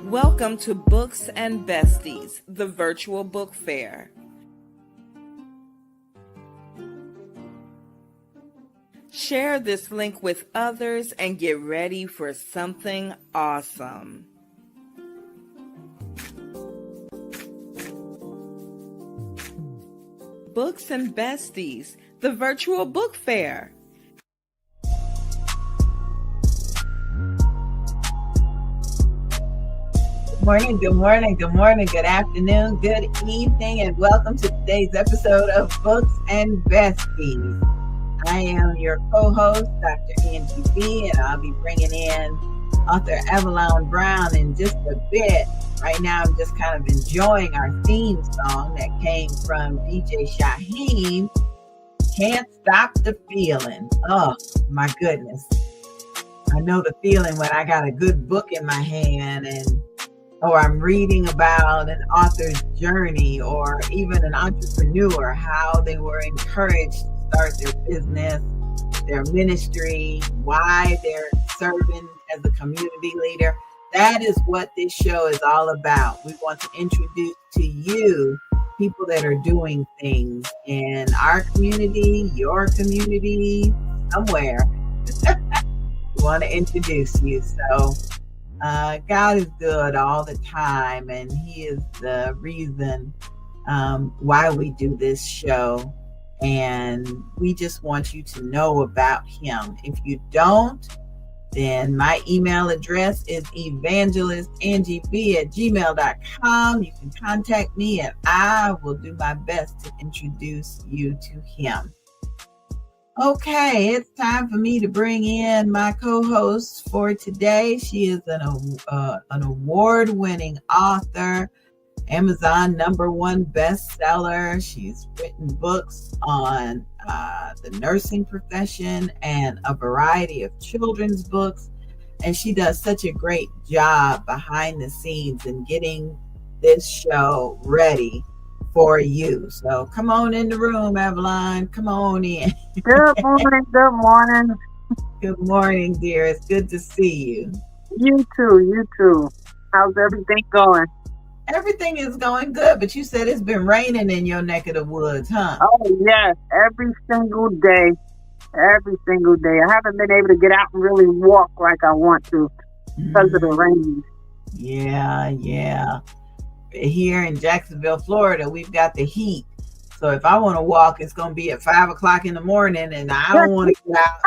Welcome to Books and Besties, the virtual book fair. Share this link with others and get ready for something awesome. Books and Besties, the virtual book fair. Good morning, good afternoon, good evening, and welcome to today's episode of Books and Besties. I am your co-host, Dr. Angie B, and I'll be bringing in author Avalon Brown in just a bit. Right now, I'm just kind of enjoying our theme song that came from DJ Shaheem, Can't Stop the Feeling. Oh, my goodness. I know the feeling when I got a good book in my hand or I'm reading about an author's journey or even an entrepreneur, how they were encouraged to start their business, their ministry, why they're serving as a community leader. That is what this show is all about. We want to introduce to you people that are doing things in our community, your community, somewhere. We want to introduce you. So God is good all the time, and He is the reason why we do this show. And we just want you to know about Him. If you don't, then my email address is evangelistangieb@gmail.com. You can contact me, and I will do my best to introduce you to Him. Okay, it's time for me to bring in my co-host for today. She is an award-winning author, Amazon #1 bestseller. She's written books on the nursing profession and a variety of children's books. And she does such a great job behind the scenes in getting this show ready for you. So come on in the room, Avalon. Come on in. Good morning. Good morning, dear. It's good to see you. You too. How's everything going? Everything is going good, but you said it's been raining in your neck of the woods, huh? Oh, yes. Every single day. I haven't been able to get out and really walk like I want to because of the rain. Yeah. Here in Jacksonville, Florida, we've got the heat. So if I want to walk, it's going to be at 5 o'clock in the morning, and I don't want to get out.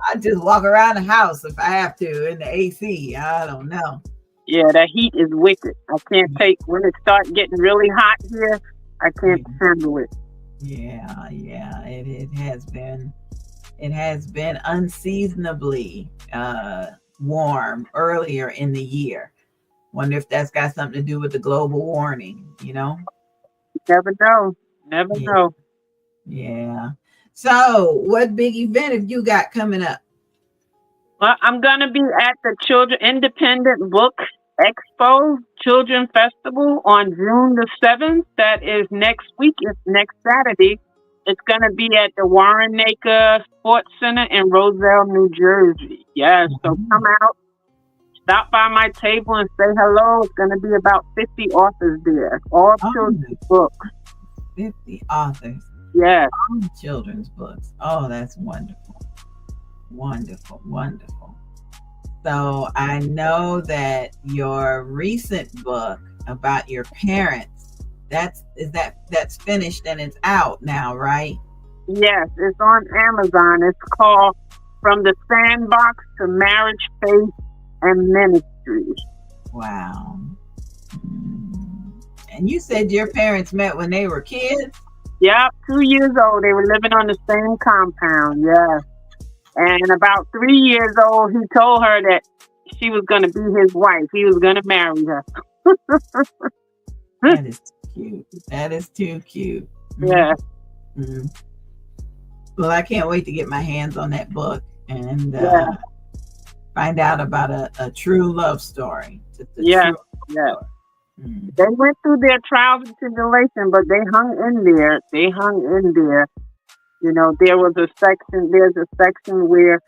I just walk around the house if I have to in the AC. I don't know. Yeah, that heat is wicked. I can't take when it starts getting really hot here. I can't handle it. Yeah. It has been unseasonably warm earlier in the year. Wonder if that's got something to do with the global warming, you know? Never know. Yeah. So what big event have you got coming up? Well, I'm going to be at the Children Independent Book Expo Children Festival on June the 7th. That is next week. It's next Saturday. It's going to be at the Warren-Acre Sports Center in Roselle, New Jersey. Yes, so come out. Stop by my table and say hello. It's going to be about 50 authors there. All children's books. 50 authors. Yes. All children's books. Oh, that's wonderful. Wonderful. So I know that your recent book about your parents, that's finished and it's out now, right? Yes, it's on Amazon. It's called From the Sandbox to Marriage, Faith, and Ministry. Wow. And you said your parents met when they were kids? Yep, 2 years old. They were living on the same compound, yes. And about 3 years old, he told her that she was going to be his wife. He was going to marry her. That is cute. That is too cute. Yeah. Mm-hmm. Well, I can't wait to get my hands on that book and find out about a true love story. Yeah. Mm-hmm. They went through their trials and tribulation, but they hung in there. You know, there's a section where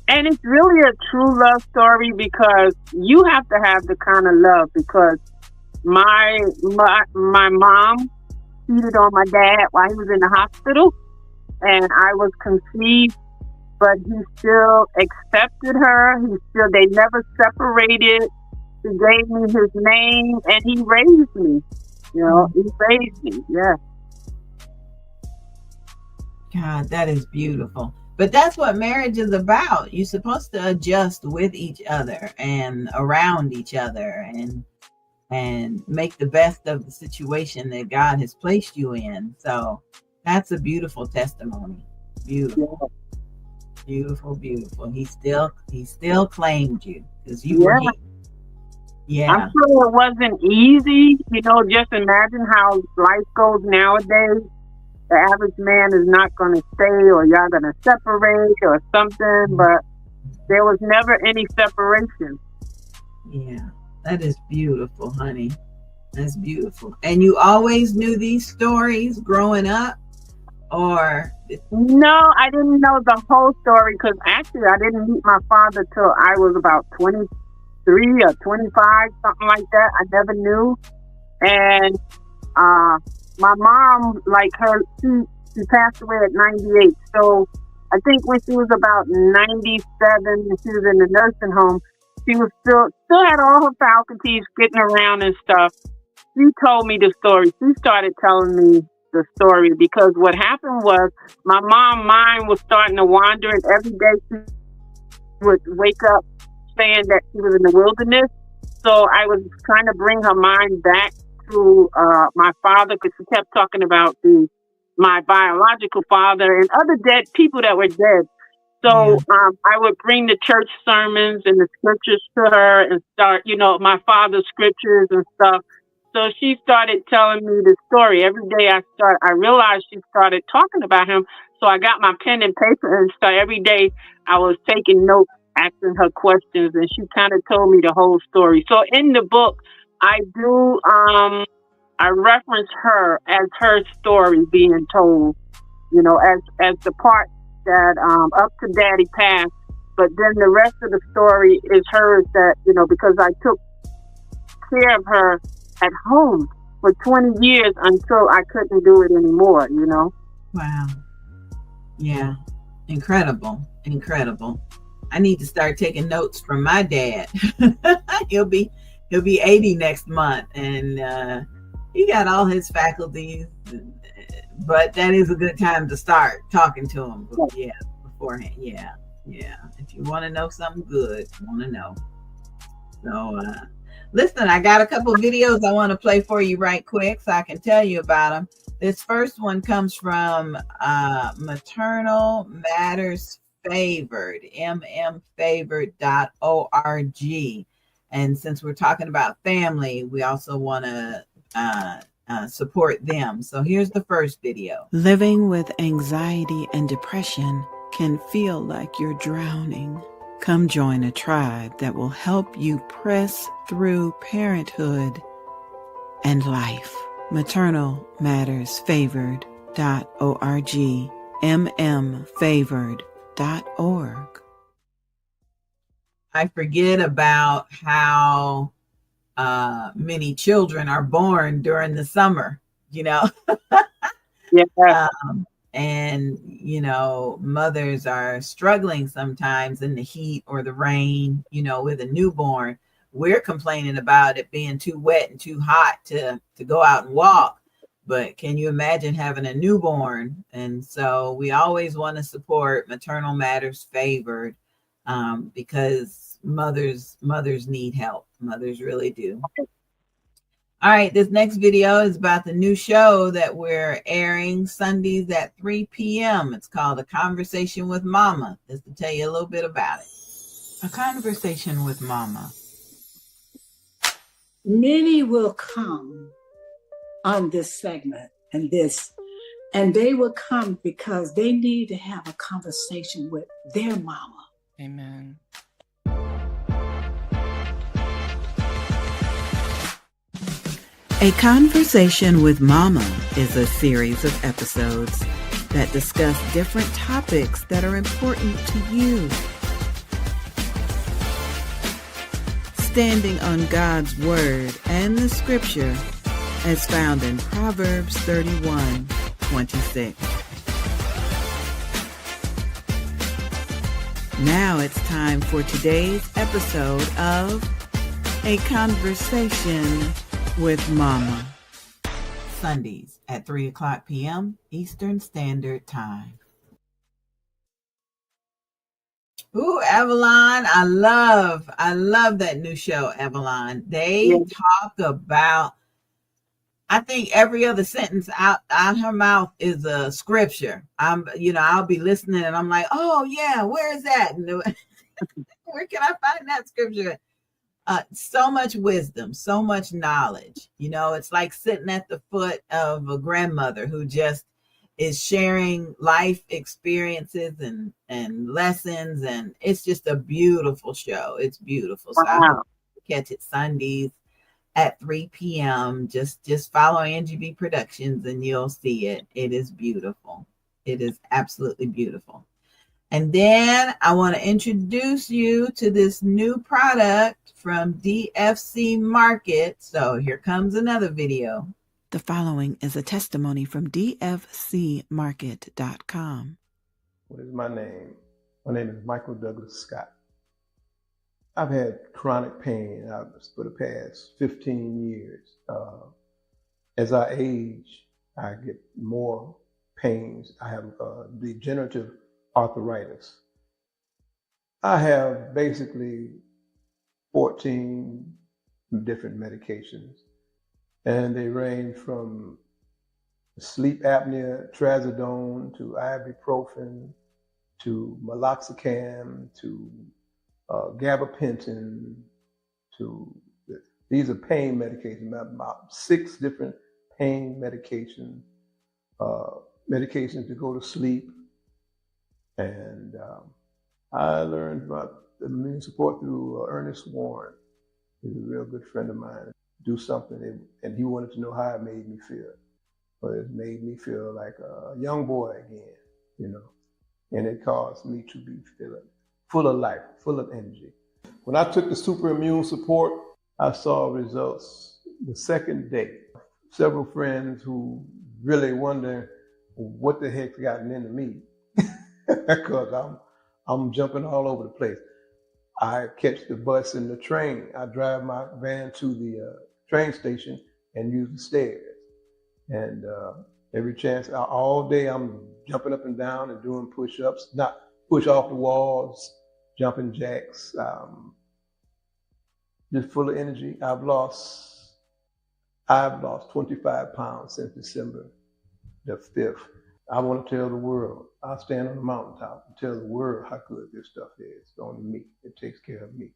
And it's really a true love story because you have to have the kind of love because my mom cheated on my dad while he was in the hospital, and I was conceived, but he still accepted her. They never separated. He gave me his name, and he raised me. He raised me. Yeah. God, that is beautiful. But that's what marriage is about. You're supposed to adjust with each other and around each other and make the best of the situation that God has placed you in. So that's a beautiful testimony. Beautiful. Beautiful, beautiful. He still claimed you because you were here. Yeah. I'm sure it wasn't easy. Just imagine how life goes nowadays. The average man is not going to stay, or y'all going to separate or something, but there was never any separation. Yeah, that is beautiful, honey. That's beautiful. And you always knew these stories growing up, or? No, I didn't know the whole story because actually I didn't meet my father till I was about 23 or 25, something like that. I never knew. And my mom, she passed away at 98. So I think when she was about 97, she was in the nursing home. She was still had all her faculties, getting around and stuff. She told me the story. She started telling me the story because what happened was my mom's mind was starting to wander, and every day she would wake up saying that she was in the wilderness. So I was trying to bring her mind back to my father because she kept talking about my biological father and other dead people that were dead. So I would bring the church sermons and the scriptures to her and start, my father's scriptures and stuff. So she started telling me the story. Every day I realized she started talking about him. So I got my pen and paper and every day I was taking notes, asking her questions, and she kind of told me the whole story. So in the book, I do, I reference her as her story being told, as the part that up to Daddy passed. But then the rest of the story is hers that, because I took care of her at home for 20 years until I couldn't do it anymore, Wow. Yeah. Incredible. I need to start taking notes from my dad. He'll be 80 next month, and he got all his faculties, but that is a good time to start talking to him. Yeah, beforehand. Yeah. If you want to know something good, you want to know. So, listen, I got a couple of videos I want to play for you right quick so I can tell you about them. This first one comes from Maternal Matters Favored, mmfavored.org. And since we're talking about family, we also want to support them. So here's the first video. Living with anxiety and depression can feel like you're drowning. Come join a tribe that will help you press through parenthood and life. maternalmattersfavored.org, mmfavored.org. I forget about how many children are born during the summer, Yeah. And mothers are struggling sometimes in the heat or the rain, with a newborn. We're complaining about it being too wet and too hot to go out and walk. But can you imagine having a newborn? And so we always want to support Maternal Matters Favored, because mothers need help. Mothers really do. All right, this next video is about the new show that we're airing Sundays at 3 p.m. It's called A Conversation with Mama. Just to tell you a little bit about it. A Conversation with Mama. Many will come on this segment and they will come because they need to have a conversation with their mama. Amen. A Conversation with Mama is a series of episodes that discuss different topics that are important to you. standing on God's word and the scripture as found in Proverbs 31:26. Now it's time for today's episode of A Conversation with Mama. Sundays at 3:00 p.m. Eastern Standard Time. Ooh, Avalon, I love that new show, Avalon. They talk about, I think every other sentence out her mouth is a scripture. I'll be listening and I'm like, oh yeah, where is that? And where can I find that scripture? So much wisdom, so much knowledge. It's like sitting at the foot of a grandmother who just is sharing life experiences and lessons, and it's just a beautiful show. It's beautiful. So I hope you catch it Sundays at 3 p.m. Just follow NGB Productions and you'll see it. It is beautiful. It is absolutely beautiful. And then I want to introduce you to this new product from DFC Market. So here comes another video. The following is a testimony from dfcmarket.com. What is my name? My name is Michael Douglas Scott. I've had chronic pain for the past 15 years. As I age, I get more pains. I have degenerative arthritis. I have basically 14 different medications, and they range from sleep apnea, trazodone, to ibuprofen, to meloxicam, to gabapentin, these are pain medications, about 6 different pain medications, medications to go to sleep. And I learned about immune support through Ernest Warren. He's a real good friend of mine. Do something, and he wanted to know how it made me feel. But it made me feel like a young boy again, and it caused me to be feeling full of life, full of energy. When I took the super immune support, I saw results the second day. Several friends who really wonder what the heck's gotten into me, because I'm jumping all over the place. I catch the bus and the train. I drive my van to the train station and use the stairs. And every chance, all day I'm jumping up and down and doing push-ups, not push off the walls, jumping jacks, just full of energy. I've lost 25 pounds since December the 5th. I want to tell the world. I'll stand on the mountaintop and tell the world how good this stuff is on me. It takes care of me.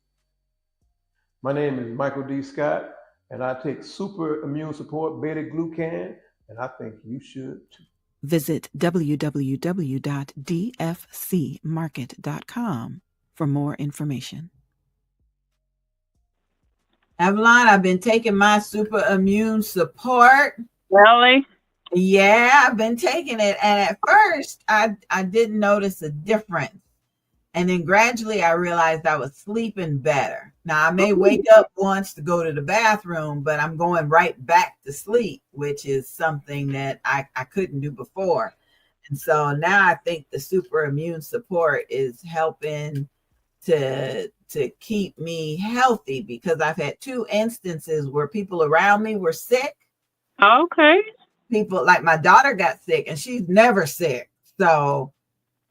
My name is Michael D. Scott, and I take super immune support beta-glucan, and I think you should too. Visit www.dfcmarket.com for more information. Avalon, I've been taking my super immune support. Really? Yeah, I've been taking it. And at first, I didn't notice a difference. And then gradually I realized I was sleeping better. Now, I may wake up once to go to the bathroom, but I'm going right back to sleep, which is something that I couldn't do before. And so now I think the super immune support is helping to keep me healthy, because I've had 2 instances where people around me were sick. Okay. People, like my daughter got sick, and she's never sick. So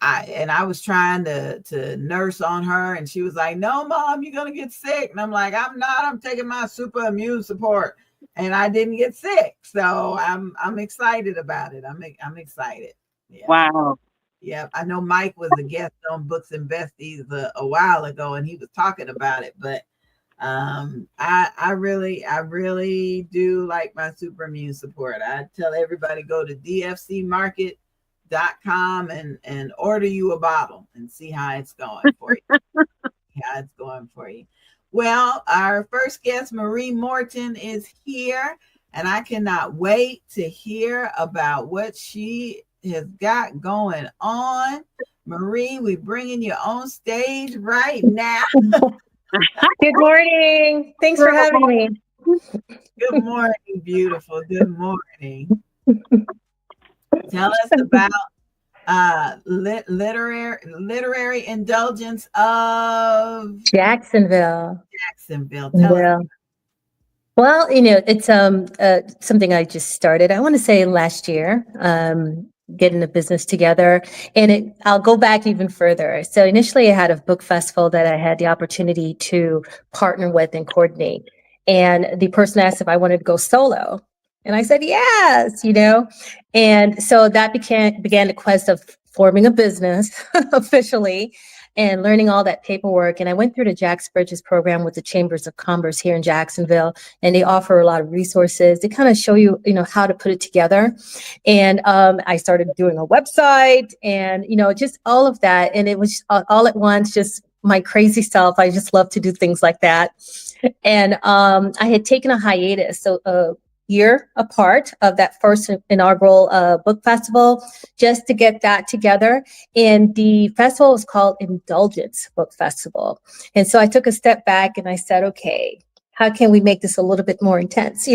I was trying to nurse on her, and she was like, "No, Mom, you're gonna get sick." And I'm like, "I'm not. I'm taking my super immune support," and I didn't get sick. So I'm excited about it. I'm excited. Yeah. Wow. Yeah, I know Mike was a guest on Books and Besties a while ago, and he was talking about it. But I really do like my super immune support. I tell everybody, go to dfcmarket.com and order you a bottle and see how it's going for you. How it's going for you. Well, our first guest, Marie Morton, is here, and I cannot wait to hear about what she has got going on. Marie, we're bringing you on stage right now. Good morning. Thanks for having me. Good morning, beautiful. Good morning. Tell us about literary indulgence of Jacksonville. Tell us. Yeah. Well, it's something I just started. I want to say last year, getting the business together, and I'll go back even further. So initially, I had a book festival that I had the opportunity to partner with and coordinate. And the person asked if I wanted to go solo, and I said yes. And so that began the quest of forming a business officially and learning all that paperwork. And I went through the Jax Bridges program with the Chambers of Commerce here in Jacksonville, and they offer a lot of resources. They kind of show you, how to put it together. And I started doing a website and, just all of that. And it was all at once, just my crazy self. I just love to do things like that. And I had taken a hiatus. So year apart of that first inaugural book festival, just to get that together. And the festival was called Indulgence Book Festival. And so I took a step back and I said, okay, how can we make this a little bit more intense,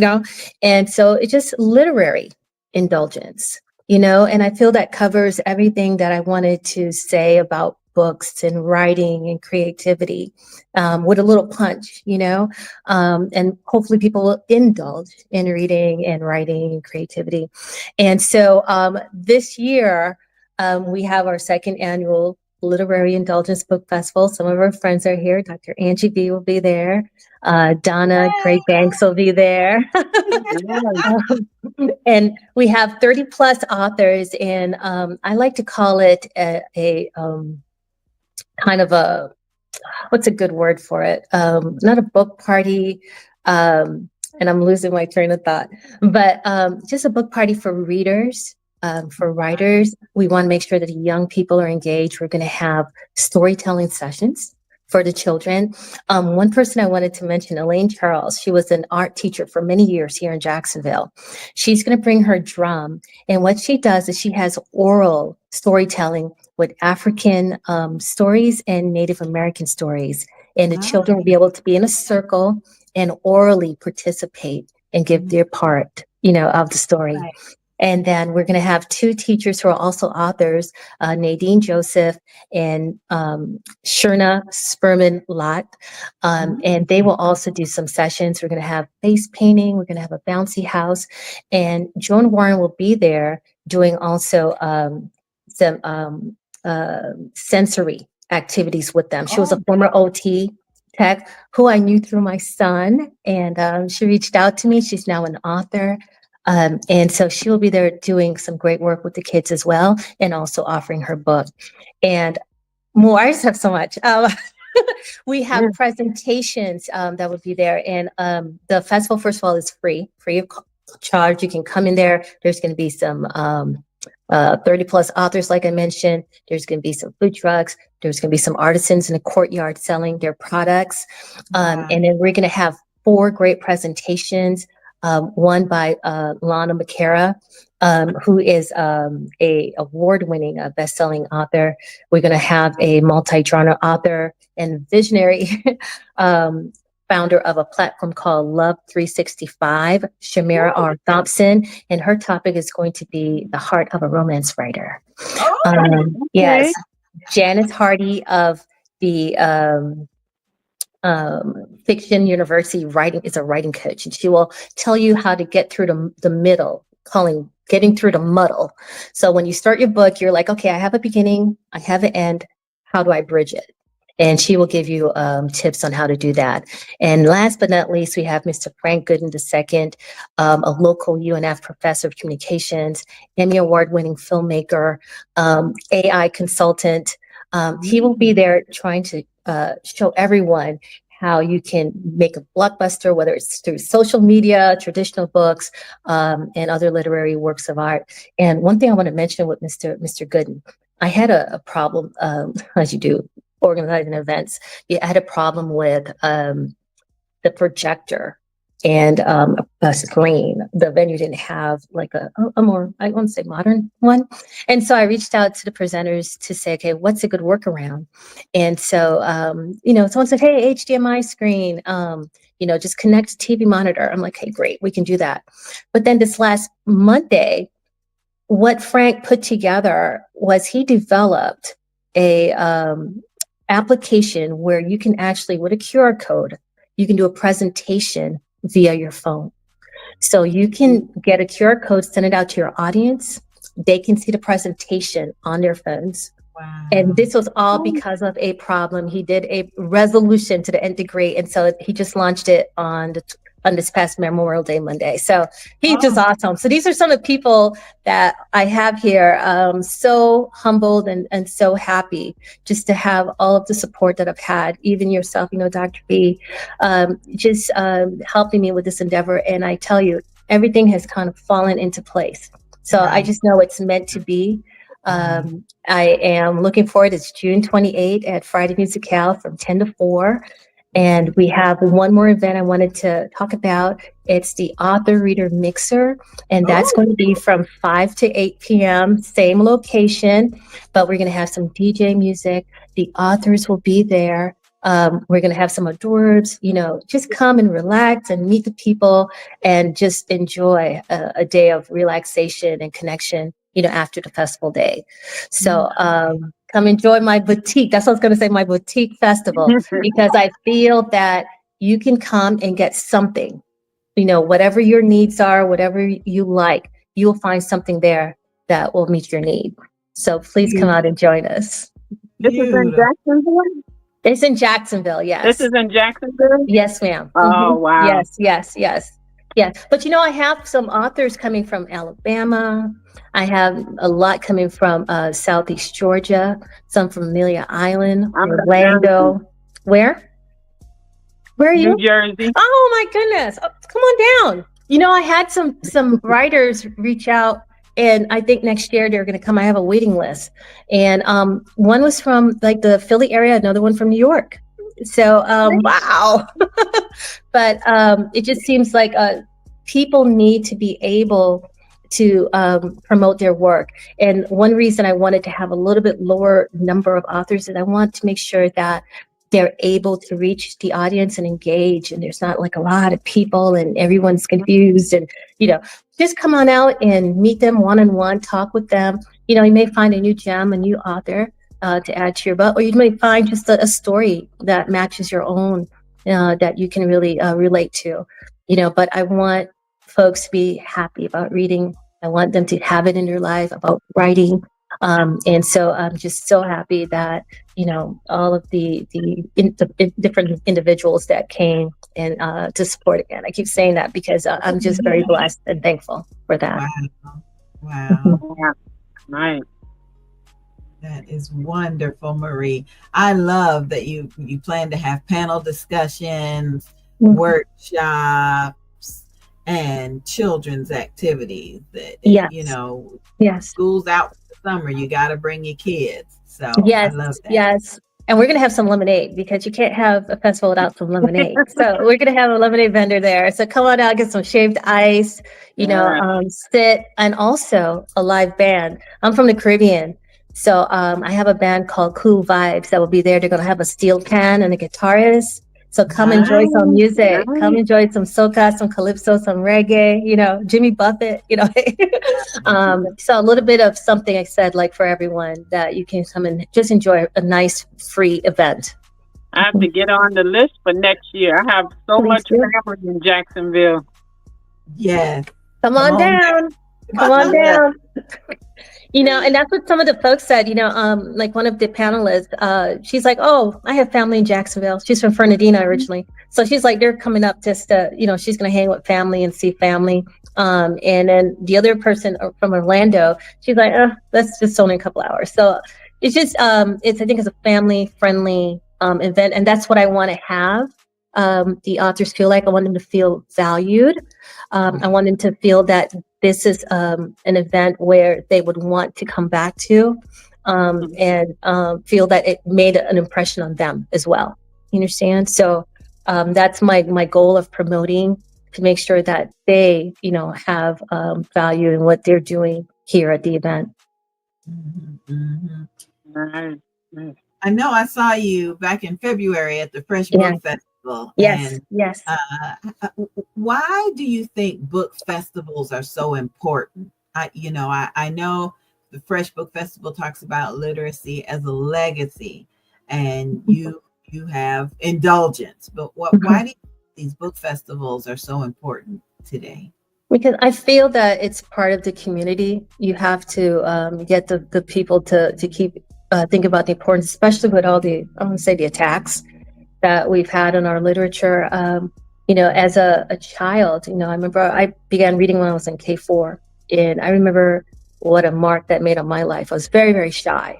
And so it's just literary indulgence, and I feel that covers everything that I wanted to say about books and writing and creativity, with a little punch, and hopefully people will indulge in reading and writing and creativity. And so this year, we have our second annual Literary Indulgence Book Festival. Some of our friends are here. Dr. Angie B will be there. Donna Great Banks will be there. And we have 30 plus authors, and I like to call it a kind of a, what's a good word for it? Not a book party, and I'm losing my train of thought, but just a book party for readers, for writers. We want to make sure that the young people are engaged. We're going to have storytelling sessions for the children. One person I wanted to mention, Elaine Charles, she was an art teacher for many years here in Jacksonville. She's going to bring her drum. And what she does is she has oral storytelling with African stories and Native American stories. And the children will be able to be in a circle and orally participate and give their part, of the story. Right. And then we're going to have two teachers who are also authors, Nadine Joseph and Sherna Sperman Lott. And they will also do some sessions. We're going to have face painting. We're going to have a bouncy house. And Joan Warren will be there doing also some sensory activities with them. She was a former OT tech who I knew through my son. And she reached out to me. She's now an author. And so she will be there doing some great work with the kids as well, and also offering her book. And more, I just have so much. We have presentations that would be there. And the festival, first of all, is free of charge. You can come in there. There's going to be some 30 plus authors, like I mentioned. There's going to be some food trucks. There's going to be some artisans in the courtyard selling their products. And then we're going to have 4 great presentations. One by Lana McCara, who is a award-winning best-selling author. We're going to have a multi-genre author and visionary founder of a platform called Love 365, Shamira R. Thompson, and her topic is going to be the heart of a romance writer. Yes, Janice Hardy of the Fiction University writing is a writing coach, and she will tell you how to get through the middle, getting through the muddle. So when you start your book, you're like, okay, I have a beginning, I have an end. How do I bridge it? And she will give you tips on how to do that. And last but not least, we have Mr. Frank Gooden II, a local UNF professor of communications, Emmy Award-winning filmmaker, AI consultant. He will be there trying to show everyone how you can make a blockbuster, whether it's through social media, traditional books, and other literary works of art. And one thing I want to mention with Mr. Gooden, I had a problem, as you do, organizing events. I had a problem with the projector and a screen. The venue didn't have like a more, I want to say, modern one. And so I reached out to the presenters to say, okay, what's a good workaround? And so, someone said, hey, HDMI screen, just connect to TV monitor. I'm like, hey, great, we can do that. But then this last Monday, what Frank put together was he developed a application where you can actually, with a QR code, you can do a presentation via your phone. So you can get a QR code, send it out to your audience. They can see the presentation on their phones. Wow. And this was all because of a problem. He did a resolution to the nth degree. And so he just launched it on this past Memorial Day Monday. So he's just awesome. So these are some of the people that I have here. So humbled and so happy just to have all of the support that I've had, even yourself, Dr. B, just helping me with this endeavor. And I tell you, everything has kind of fallen into place. So I just know it's meant to be. I am looking forward. It's June 28th at Friday Musicale from 10 to 4. And we have one more event I wanted to talk about. It's the Author Reader Mixer, and that's going to be from 5 to 8 p.m., same location, but we're going to have some DJ music. The authors will be there. We're going to have some hors d'oeuvres, just come and relax and meet the people and just enjoy a day of relaxation and connection, after the festival day. So come enjoy my boutique. That's what I was going to say, my boutique festival, because I feel that you can come and get something, whatever your needs are, whatever you like, you'll find something there that will meet your need. So please come out and join us. This is in Jacksonville? It's in Jacksonville, yes. This is in Jacksonville? Yes, ma'am. Oh, wow. Yes. Yeah, but I have some authors coming from Alabama. I have a lot coming from Southeast Georgia, some from Amelia Island, Orlando. Where? Where are you? New Jersey. Oh my goodness! Oh, come on down. I had some writers reach out, and I think next year they're going to come. I have a waiting list, and one was from like the Philly area, another one from New York. So, wow. But it just seems like people need to be able to promote their work. And one reason I wanted to have a little bit lower number of authors is I want to make sure that they're able to reach the audience and engage. And there's not like a lot of people and everyone's confused. And, just come on out and meet them one-on-one, talk with them. You may find a new gem, a new author to add to your book, or you may find just a story that matches your own that you can really relate to, but I want folks to be happy about reading. I want them to have it in their life about writing. And so I'm just so happy that, all of the different individuals that came and to support again. I keep saying that because I'm just very blessed and thankful for that. Wow. Yeah. Nice. That is wonderful, Marie. I love that you plan to have panel discussions, workshops, and children's activities. That yes, school's out for the summer. You got to bring your kids. So yes, I love that. Yes. And we're going to have some lemonade because you can't have a festival without some lemonade. So we're going to have a lemonade vendor there. So come on out, get some shaved ice, sit, and also a live band. I'm from the Caribbean. So I have a band called Cool Vibes that will be there. They're going to have a steel pan and a guitarist. So come enjoy some music. Come enjoy some soca, some calypso, some reggae, Jimmy Buffett, So a little bit of something I said, like for everyone, that you can come and just enjoy a nice free event. I have to get on the list for next year. I have so much family in Jacksonville. Yes. Come on down. Come on down. And that's what some of the folks said, like one of the panelists, she's like, oh, I have family in Jacksonville. She's from Fernandina originally. So she's like, they're coming up just to, she's going to hang with family and see family. And then the other person from Orlando, she's like, that's just only a couple hours. So it's just, I think it's a family friendly event. And that's what I want to have. The authors feel like I want them to feel valued. I want them to feel that this is an event where they would want to come back to and feel that it made an impression on them as well. You understand? So that's my goal of promoting to make sure that they, have value in what they're doing here at the event. Nice. Nice. I know I saw you back in February at the Fresh Yeah. Book Festival. Yes, And yes. why do you think book festivals are so important? I know the Fresh Book Festival talks about literacy as a legacy, and you have indulgence. But why do you think these book festivals are so important today? Because I feel that it's part of the community. You have to get the people to keep think about the importance, especially with all the, I want to say, the attacks that we've had in our literature. As a child, I remember I began reading when I was in K4, and I remember what a mark that made on my life. I was very, very shy.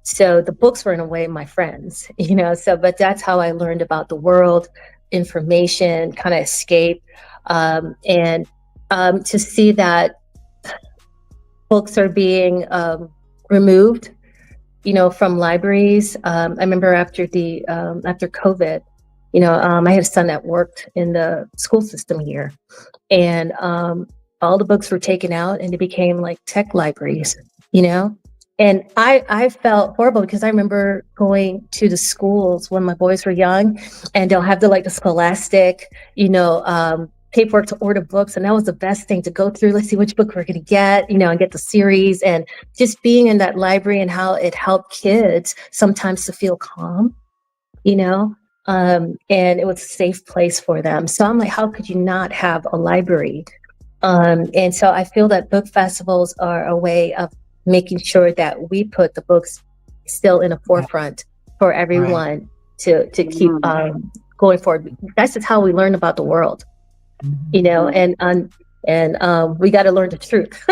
So the books were in a way my friends, but that's how I learned about the world, information, kind of escape. And to see that books are being removed, from libraries. I remember after COVID, I had a son that worked in the school system here, and all the books were taken out, and it became like tech libraries, And I felt horrible because I remember going to the schools when my boys were young, and they'll have the Scholastic, paperwork to order books, and that was the best thing to go through. Let's see which book we're going to get, and get the series, and just being in that library and how it helped kids sometimes to feel calm, and it was a safe place for them. So I'm like, how could you not have a library? And so I feel that book festivals are a way of making sure that we put the books still in the forefront for everyone to keep going forward. That's just how we learn about the world. And we got to learn the truth,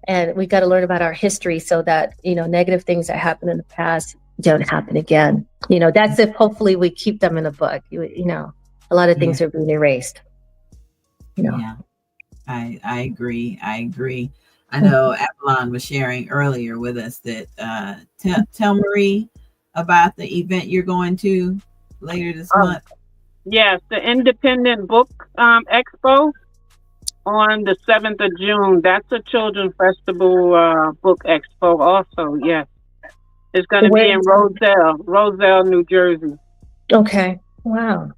and we got to learn about our history so that negative things that happened in the past don't happen again. That's if hopefully we keep them in a book. A lot of things are being erased. Yeah, I agree. I know Avalon was sharing earlier with us that tell Marie about the event you're going to later this month. Yes, the Independent Book Expo on the 7th of June. That's a Children's Festival book expo also, yes. It's going to be in Roselle, New Jersey. Okay. Wow.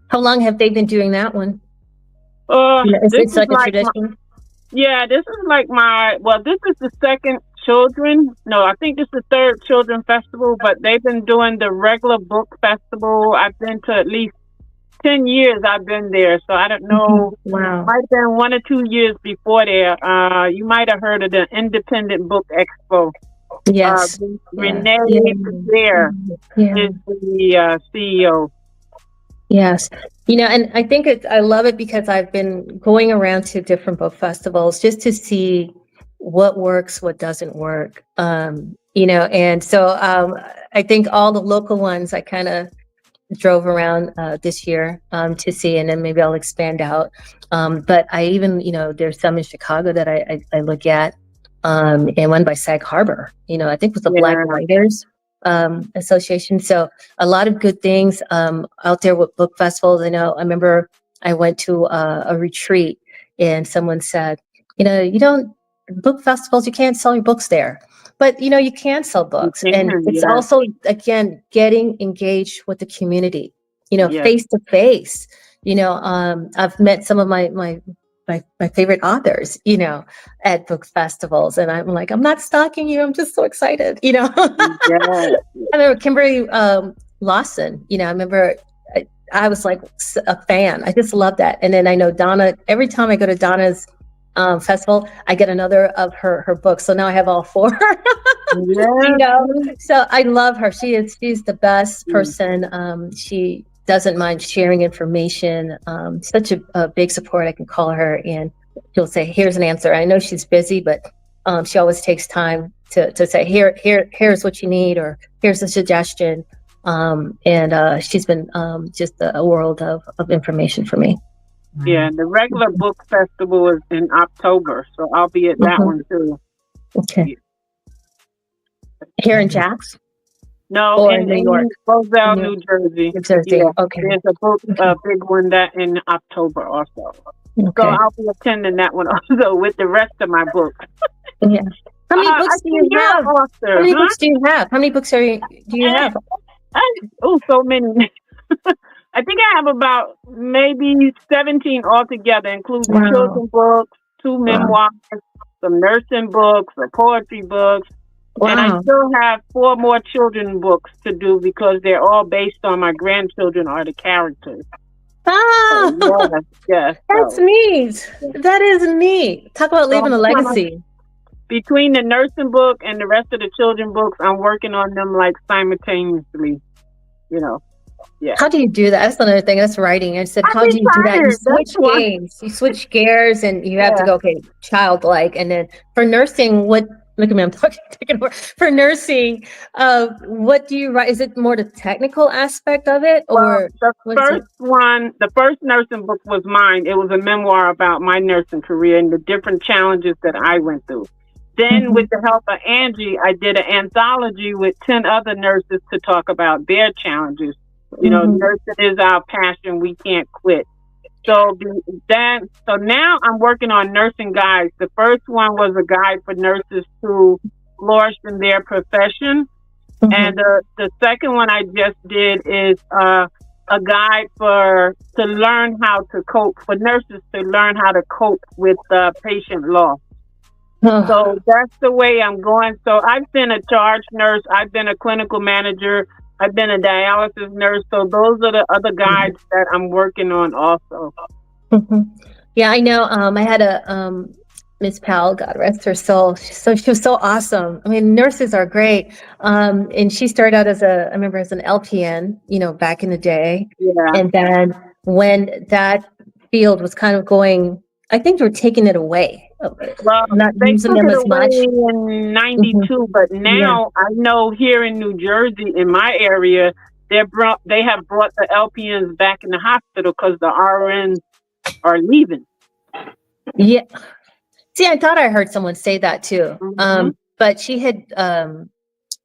How long have they been doing that one? It's like a tradition? This is the second I think this is the third children festival, but they've been doing the regular book festival. I've been to at least 10 years I've been there, so I don't know. Wow. Might have been 1 or 2 years before there. You might have heard of the Independent Book Expo. Yes. Renee there is the CEO. Yes. And I think I love it because I've been going around to different book festivals just to see what works, what doesn't work. And so I think all the local ones I kind of drove around this year to see, and then maybe I'll expand out. But I even, there's some in Chicago that I look at, and one by Sag Harbor, I think it was the Black Writers Association. So a lot of good things out there with book festivals. I remember I went to a retreat, and someone said, book festivals, you can't sell your books there. But, you can sell books. And it's also, again, getting engaged with the community, face to face. I've met some of my favorite authors, at book festivals. And I'm like, I'm not stalking you. I'm just so excited, I remember Kimberly Lawson, I remember I was like a fan. I just love that. And then I know Donna, every time I go to Donna's festival, I get another of her books. So now I have all 4. So I love her. She's the best person. She doesn't mind sharing information. Such a big support. I can call her and she'll say, here's an answer. I know she's busy, but she always takes time to say, here's what you need, or here's a suggestion. And she's been just a world of information for me. Yeah, the regular book festival is in October, so I'll be at that one too. Okay. Here in Jax? No, or in New York, Roselle, New Jersey. New Jersey. Yeah. Okay. There's a big one that in October also. So Okay. I'll be attending that one also with the rest of my books. Yeah. How many I books do think you you're have? an author, How many huh? books do you have? How many books do you have? So many. I think I have about maybe 17 altogether, including Wow. children's books, 2 Wow. memoirs, some nursing books, some poetry books, and I Wow. still have 4 more children books to do because they're all based on my grandchildren are the characters. Ah, So, yes. that's So, neat. That is neat. Talk about so leaving a I'm kind of legacy. between the nursing book and the rest of the children books, I'm working on them like simultaneously. You know, yeah. How do you do that? That's another thing. That's writing. I said, I'm how do you do that? You retired. That's switch why. games. You switch gears, and you have to Yeah. go, okay, childlike. And then for nursing, what? Look at me, I'm talking. Taking over. For nursing, what do you write? Is it more the technical aspect of it, Well, or what is it? the first nursing book was mine. It was a memoir about my nursing career and the different challenges that I went through. Then, with the help of Angie, I did an anthology with 10 other nurses to talk about their challenges. You know, nursing is our passion. We can't quit. So now I'm working on nursing guides. The first one was a guide for nurses to flourish in their profession. And the second one I just did is a guide to learn how to cope, for nurses to learn how to cope with patient loss. So that's the way I'm going. So I've been a charge nurse. I've been a clinical manager. I've been a dialysis nurse. So those are the other guides that I'm working on also. Yeah, I know. I had a Miss Powell, God rest her soul. She was so awesome. I mean, nurses are great. And she started out I remember as an LPN, back in the day. Yeah. And then when that field was kind of going, I think they were taking it away. Well, Not they using took them it as away much. in 92, but now I know here in New Jersey, in my area, they have brought the LPNs back in the hospital because the RNs are leaving. Yeah. See, I thought I heard someone say that too. But she had,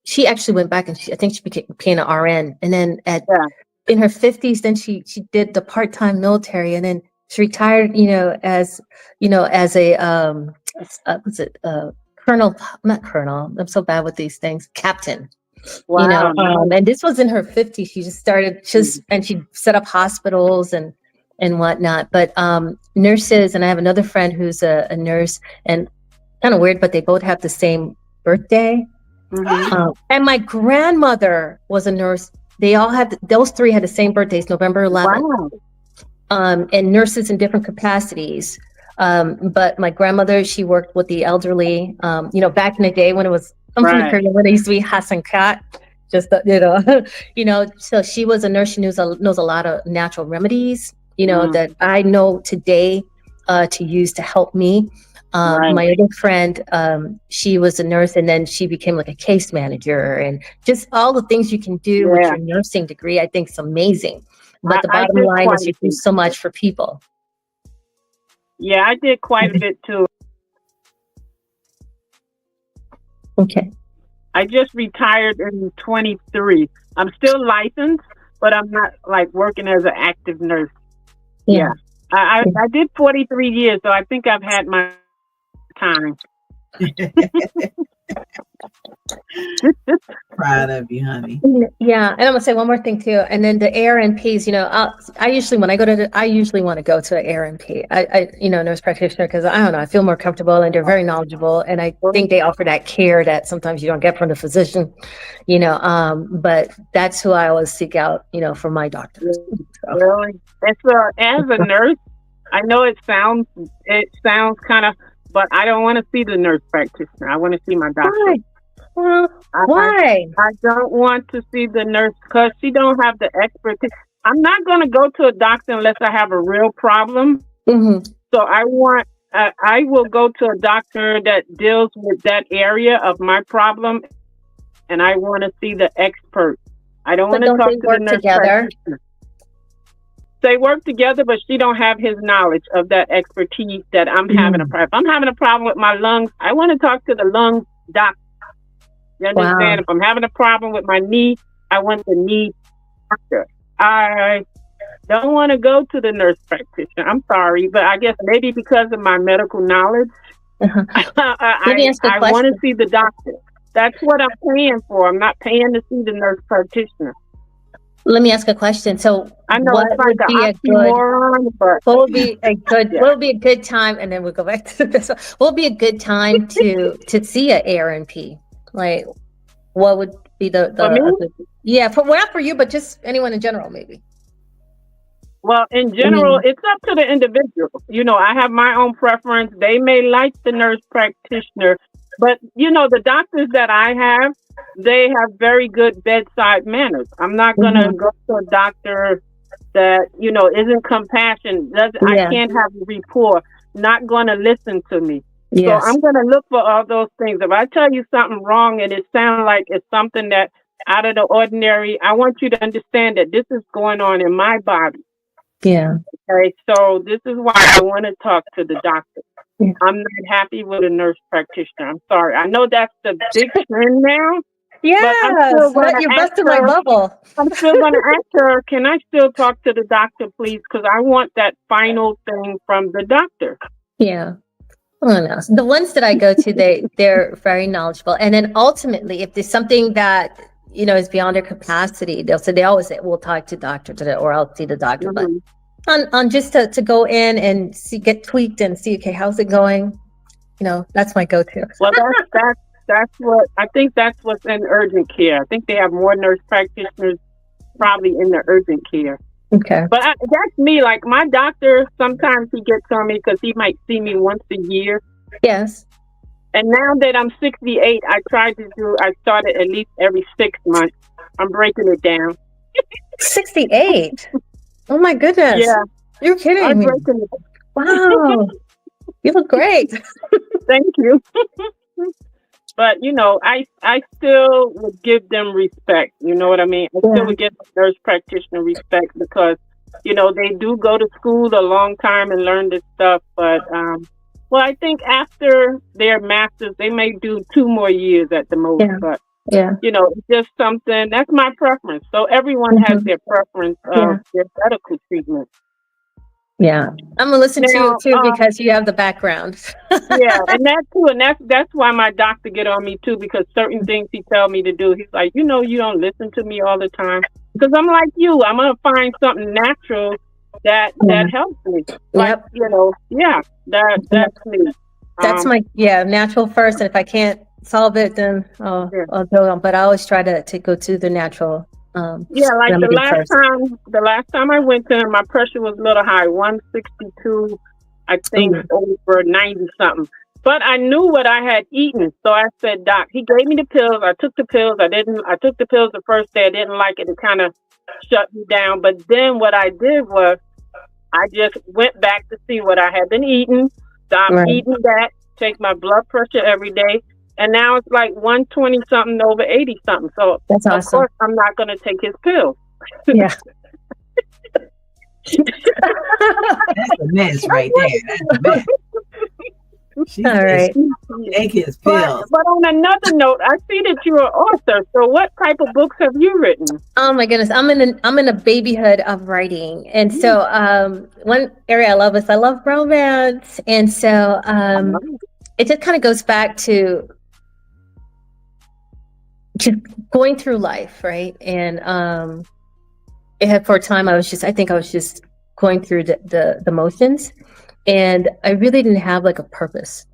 she actually went back and I think she became an RN. And then in her 50s, then she did the part-time military, and then she retired, as a, what's it, colonel, not colonel. I'm so bad with these things. Captain. Wow. And this was in her 50s. She just started and she set up hospitals and whatnot. But nurses, and I have another friend who's a nurse, and kind of weird, but they both have the same birthday. And my grandmother was a nurse. They all had, those three had the same birthdays, November 11th. Wow. And nurses in different capacities. But my grandmother, she worked with the elderly, back in the day when it was, I'm from the Caribbean, when it used to be Hassan Kat, just, so she was a nurse. She knows a lot of natural remedies, that I know today to use to help me. My other friend, she was a nurse, and then she became like a case manager, and just all the things you can do with your nursing degree, I think is amazing. But the bottom line is you do so much for people. Yeah, I did quite a bit too. Okay. I just retired in 23. I'm still licensed, but I'm not like working as an active nurse. Yeah. I did 43 years, so I think I've had my time. Proud of you, honey. Yeah, and I'm gonna say one more thing too. And then the ARNPs, I usually when I go to I usually want to go to an ARNP. I nurse practitioner, because I don't know, I feel more comfortable, and they're very knowledgeable, and I think they offer that care that sometimes you don't get from the physician. But that's who I always seek out, for my doctors. So. Really? As a nurse, I know it sounds kind of, but I don't want to see the nurse practitioner. I want to see my doctor. Why? Well, why? I don't want to see the nurse because she don't have the expertise. I'm not going to go to a doctor unless I have a real problem. So I will go to a doctor that deals with that area of my problem, and I want to see the expert. I don't want to talk to the nurse practitioner. They work together, but she don't have his knowledge of that expertise that I'm having a problem. If I'm having a problem with my lungs, I want to talk to the lung doctor. You understand? If I'm having a problem with my knee, I want the knee doctor. don't want to go to the nurse practitioner. I'm sorry, but I guess maybe because of my medical knowledge, Uh-huh. Let me ask a I want to question. see the doctor. That's what I'm paying for. I'm not paying to see the nurse practitioner. Let me ask a question. So, I know what it's like would be a an good? oxymoron, but What would be a good? yeah. What would be a good time? And then we'll go back to this one. What would be a good time to see a ARNP? Like, what would be For me, yeah, for well, not for you, but just anyone in general, maybe. well, in I general, mean, it's up to the individual. I have my own preference. They may like the nurse practitioner, but the doctors that I have, they have very good bedside manners. I'm not going to mhm, go to a doctor that, isn't compassionate. I yeah, can't have a rapport, not going to listen to me. So yes, I'm going to look for all those things. If I tell you something wrong and it sounds like it's something that out of the ordinary, I want you to understand that this is going on in my body. yeah, Okay, so this is why I want to talk to the doctor. yeah. I'm not happy with a nurse practitioner. I'm sorry. I know that's the big trend now, but I'm Yes, still going to you're ask busting my her. bubble. I'm still going to ask her, can I still talk to the doctor, please? Because I want that final thing from the doctor. Yeah. Oh no. The ones that I go to, they're very knowledgeable. And then ultimately, if there's something that is beyond their capacity, they always say, "We'll talk to doctor today, or I'll see the doctor." But Hmm. on just to go in and get tweaked and see, okay, how's it going? That's my go-to. Well, that's what I think. That's what's in urgent care. I think they have more nurse practitioners probably in the urgent care. Okay. But that's me. Like my doctor, sometimes he gets on me because he might see me once a year. Yes. And now that I'm 68, I started at least every 6 months. I'm breaking it down. 68. Oh my goodness. Yeah, You're kidding I'm me. breaking it. Wow. You look great. Thank you. But I still would give them respect. You know what I mean? I still Yeah. would give the nurse practitioner respect because they do go to school a long time and learn this stuff. But well, I think after their masters, they may do 2 more years at the most. Yeah. But Yeah. it's just something that's my preference. So everyone has Mhm. their preference Yeah. of their medical treatment. Yeah. I'm gonna listen to you Now, too because you have the background. yeah, and that too, and that's why my doctor get on me too because certain things he tell me to do, he's like, you don't listen to me all the time because I'm like you, I'm gonna find something natural that Yeah. helps me. Like Yep. yeah, that's me. That's Um, natural first. And if I can't solve it, then yeah, I'll go on. But I always try to go to the natural yeah. Like the remedy last first. time I went to him, my pressure was a little high, 162, I think Ooh, over 90 something. But I knew what I had eaten. So I said, Doc, he gave me the pills. I took the pills. I took the pills the first day. I didn't like it. It kind of shut me down. But then what I did was I just went back to see what I had been eating, stopped right. eating that, take my blood pressure every day. And now it's like 120 something over 80 something. So That's of awesome. course I'm not going to take his pills. Yeah. That's a mess right there. That's a mess. She All says right. she take his But pills. on another note, I see that you're an author. So what type of books have you written? Oh my goodness, I'm in a babyhood of writing, and so one area I love is I love romance, and so it just kind of goes back to going through life, right? And it had for a time I think I was just going through the motions, and I really didn't have like a purpose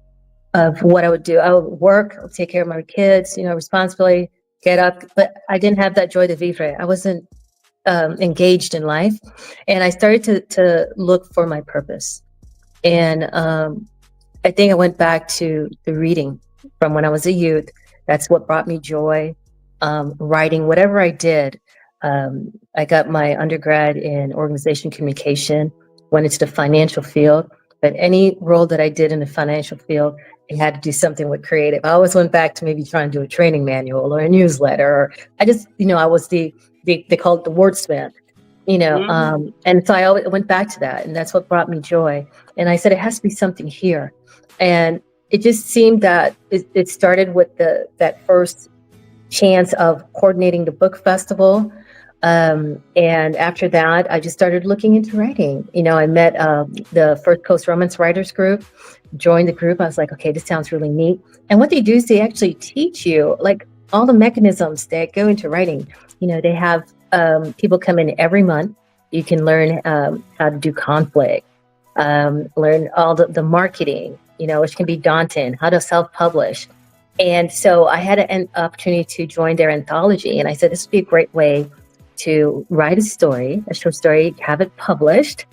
of what I would do. I would work, I would take care of my kids, responsibility, get up, but I didn't have that joy de vivre. I wasn't engaged in life, and I started to look for my purpose. And I think I went back to the reading from when I was a youth. That's what brought me joy. Writing, whatever I did. I got my undergrad in organization communication, went into the financial field, but any role that I did in the financial field, it had to do something with creative. I always went back to maybe trying to do a training manual or a newsletter, or I just, I was they call it the wordsmith, Mm-hmm. and so I always went back to that, and that's what brought me joy. And I said, it has to be something here. And it just seemed that it started with that first chance of coordinating the book festival. And after that, I just started looking into writing. I met the First Coast Romance Writers Group, joined the group. I was like, okay, this sounds really neat. And what they do is they actually teach you like all the mechanisms that go into writing. They have people come in every month. You can learn how to do conflict, learn all the marketing, which can be daunting, how to self-publish. And so I had an opportunity to join their anthology. And I said, this would be a great way to write a short story, have it published.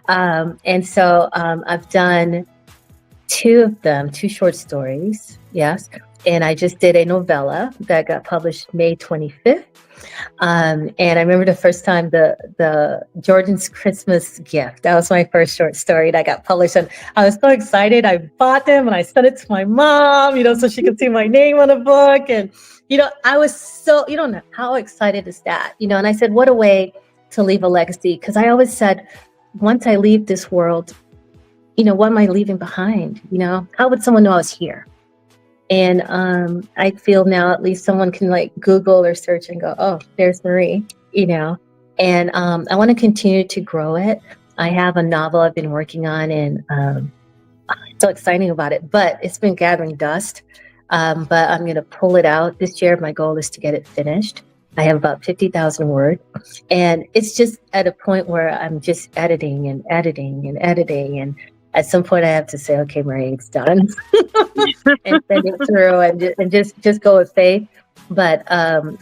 And so I've done 2 of them, 2 short stories. Yes. And I just did a novella that got published May 25th. And I remember the first time the Jordan's Christmas Gift. That was my first short story that got published, and I was so excited. I bought them and I sent it to my mom, so she could see my name on the book. And I was so you don't know how excited is that, and I said, what a way to leave a legacy, because I always said, once I leave this world, what am I leaving behind? How would someone know I was here? And I feel now at least someone can like Google or search and go, oh, there's Marie, and I want to continue to grow it. I have a novel I've been working on, and so exciting about it, but it's been gathering dust. But I'm going to pull it out this year. My goal is to get it finished. I have about 50,000 words, and it's just at a point where I'm just editing and editing and editing. And at some point I have to say, okay, Marie, it's done. And send it through and just go with faith. But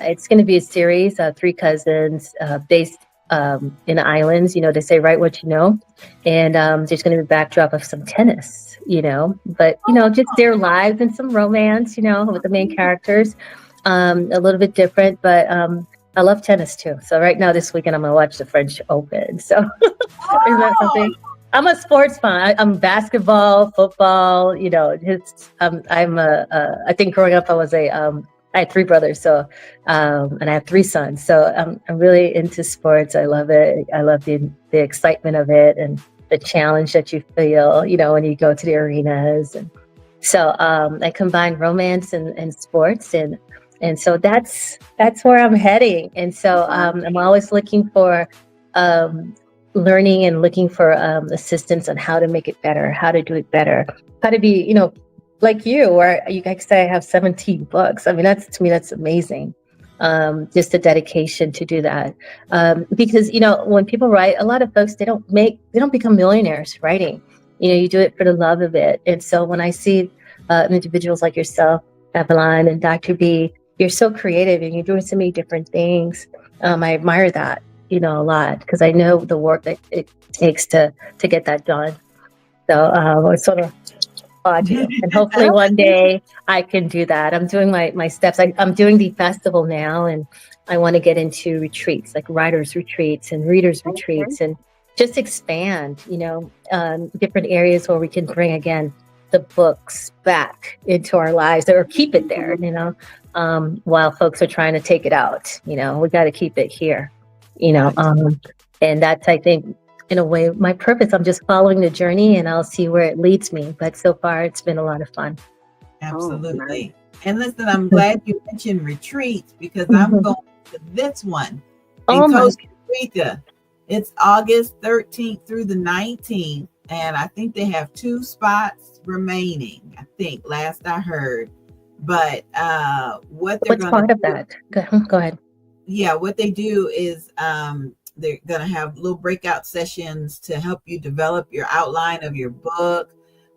it's going to be a series of 3 cousins based in the islands. They say, write what you know. And there's going to be a backdrop of some tennis, but, just their lives and some romance, with the main characters. A little bit different, but I love tennis too. So right now this weekend I'm going to watch the French Open. So isn't that something? I'm a sports fan. I'm basketball, football. I think growing up I had 3 brothers, so and I have 3 sons. So I'm really into sports. I love it. I love the excitement of it and the challenge that you feel, when you go to the arenas. And so I combine romance and sports, and so that's where I'm heading. And so I'm always looking for learning and looking for assistance on how to make it better, how to do it better, how to be, like you, where you guys say I have 17 books. I mean, to me, that's amazing. Just the dedication to do that. Because, when people write, a lot of folks, they don't become millionaires writing. You do it for the love of it. And so when I see individuals like yourself, Evelyn and Dr. B, you're so creative and you're doing so many different things. I admire that, a lot, because I know the work that it takes to get that done. So I sort of applaud you, and hopefully one day I can do that. I'm doing my steps. I'm doing the festival now, and I want to get into retreats, like writers retreats and readers retreats, and just expand, different areas where we can bring again the books back into our lives, or keep it there, while folks are trying to take it out. We got to keep it here. And that's, I think, in a way, my purpose. I'm just following the journey, and I'll see where it leads me. But so far, it's been a lot of fun. Absolutely. And listen, I'm glad you mentioned retreats, because I'm going to this one in Costa Rica. It's August 13th through the 19th, and I think they have 2 spots remaining. I think last I heard. But what they're going to part of that? Go ahead. Yeah, what they do is they're going to have little breakout sessions to help you develop your outline of your book,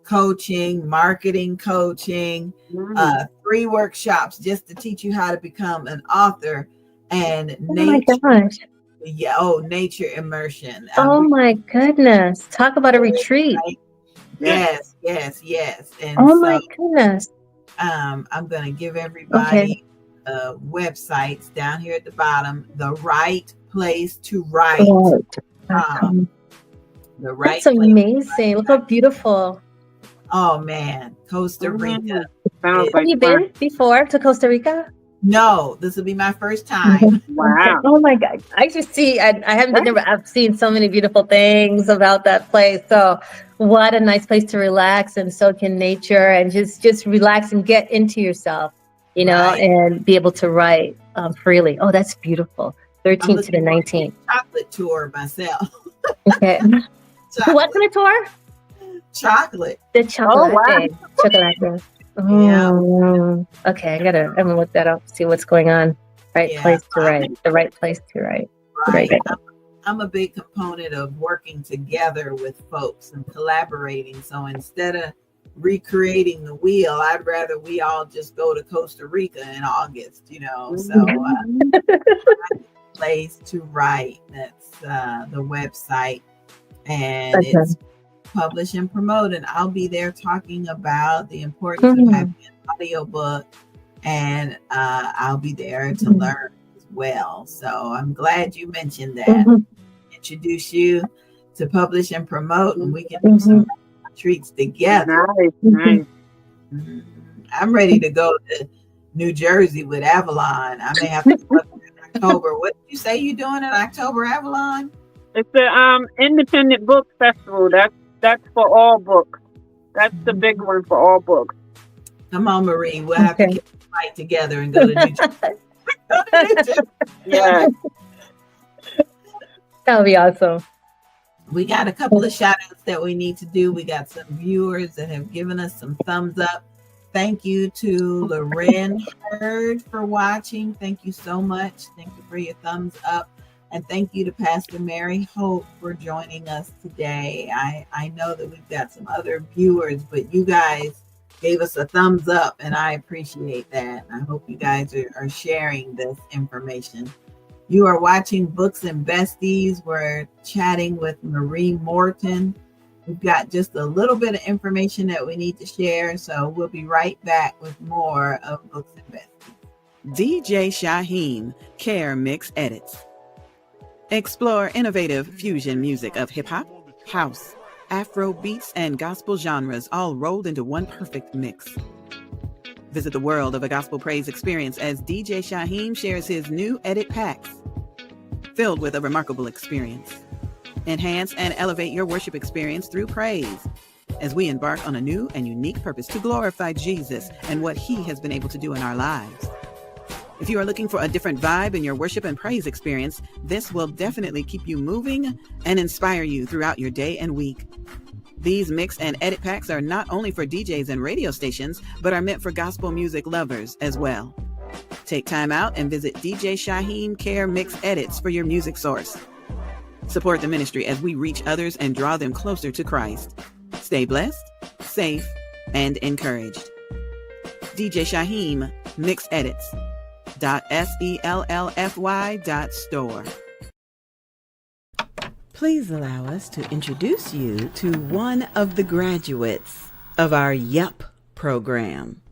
coaching, marketing coaching, 3 workshops just to teach you how to become an author, and nature immersion. My goodness. Talk about a retreat. Right? Yes. And my goodness. I'm going to give everybody websites down here at the bottom. The Right Place to Write. The Right. That's amazing. Look how beautiful. Oh man, Costa Rica. Have you been before to Costa Rica? No, this will be my first time. Wow. Oh my God. I just see, I haven't been there, but I've seen so many beautiful things about that place. So what a nice place to relax and soak in nature and just relax and get into yourself, Right. and be able to write freely. Oh, that's beautiful. I'm 13th to the looking for a 19th. chocolate tour myself. Okay. What kind of tour? Chocolate. The chocolate. wow. Chocolate. Yeah. Okay, I'm gonna look that up, see what's going on. Right Yeah. place to write. The right place to write. Right. Right. I'm a big component of working together with folks and collaborating. So instead of recreating the wheel, I'd rather we all just go to Costa Rica in August, So place to write. That's the website, and Okay. it's publish and promote. And I'll be there talking about the importance of having an audiobook, and I'll be there to learn as well. So I'm glad you mentioned that. Introduce you to publish and promote, and we can do some retreats together. Nice. I'm ready to go to New Jersey with Avalon. I may have to go in October. What did you say you're doing in October, Avalon? It's the independent book festival. That's for all books. That's the big one for all books. Come on, Marie. We'll have to get a flight together and go to New Jersey. Yeah. That'll be awesome. We got a couple of shout outs that we need to do. We got some viewers that have given us some thumbs up. Thank you to Loren Hurd for watching. Thank you so much. Thank you for your thumbs up. And thank you to Pastor Mary Hope for joining us today. I know that we've got some other viewers, but you guys gave us a thumbs up, and I appreciate that. I hope you guys are sharing this information. You are watching Books and Besties. We're chatting with Marie Morton. We've got just a little bit of information that we need to share, so we'll be right back with more of Books and Besties. DJ Shaheem Care Mix Edits. Explore innovative fusion music of hip-hop, house, Afro beats, and gospel genres all rolled into one perfect mix. Visit the world of a gospel praise experience as DJ Shaheem shares his new edit packs, filled with a remarkable experience. Enhance and elevate your worship experience through praise as we embark on a new and unique purpose to glorify Jesus and what he has been able to do in our lives. If you are looking for a different vibe in your worship and praise experience, this will definitely keep you moving and inspire you throughout your day and week. These mix and edit packs are not only for DJs and radio stations, but are meant for gospel music lovers as well. Take time out and visit DJ Shaheem Care Mix Edits for your music source. Support the ministry as we reach others and draw them closer to Christ. Stay blessed, safe, and encouraged. DJ Shaheem Mix Edits. .sellfy.store. Please allow us to introduce you to one of the graduates of our YUP program.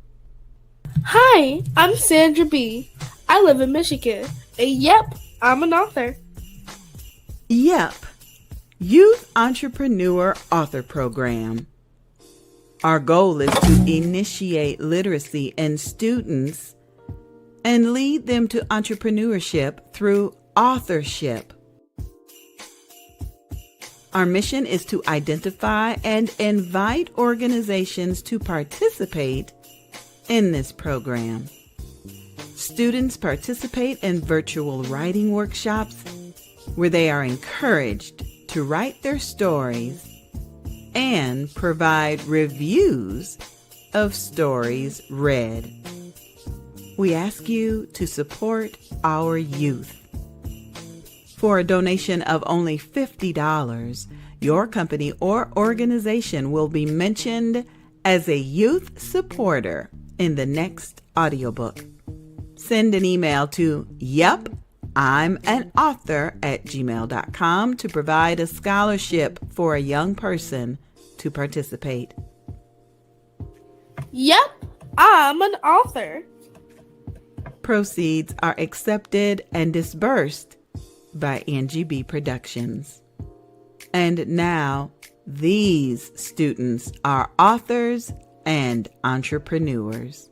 Hi, I'm Sandra B. I live in Michigan. And yep, I'm an author. YUP, Youth Entrepreneur Author Program. Our goal is to initiate literacy in students and lead them to entrepreneurship through authorship. Our mission is to identify and invite organizations to participate in this program. Students participate in virtual writing workshops where they are encouraged to write their stories and provide reviews of stories read. We ask you to support our youth. For a donation of only $50, your company or organization will be mentioned as a youth supporter in the next audiobook. Send an email to yupi'manauthor@gmail.com to provide a scholarship for a young person to participate. Yep, I'm an author. Proceeds are accepted and disbursed by NGB Productions. And now, these students are authors and entrepreneurs.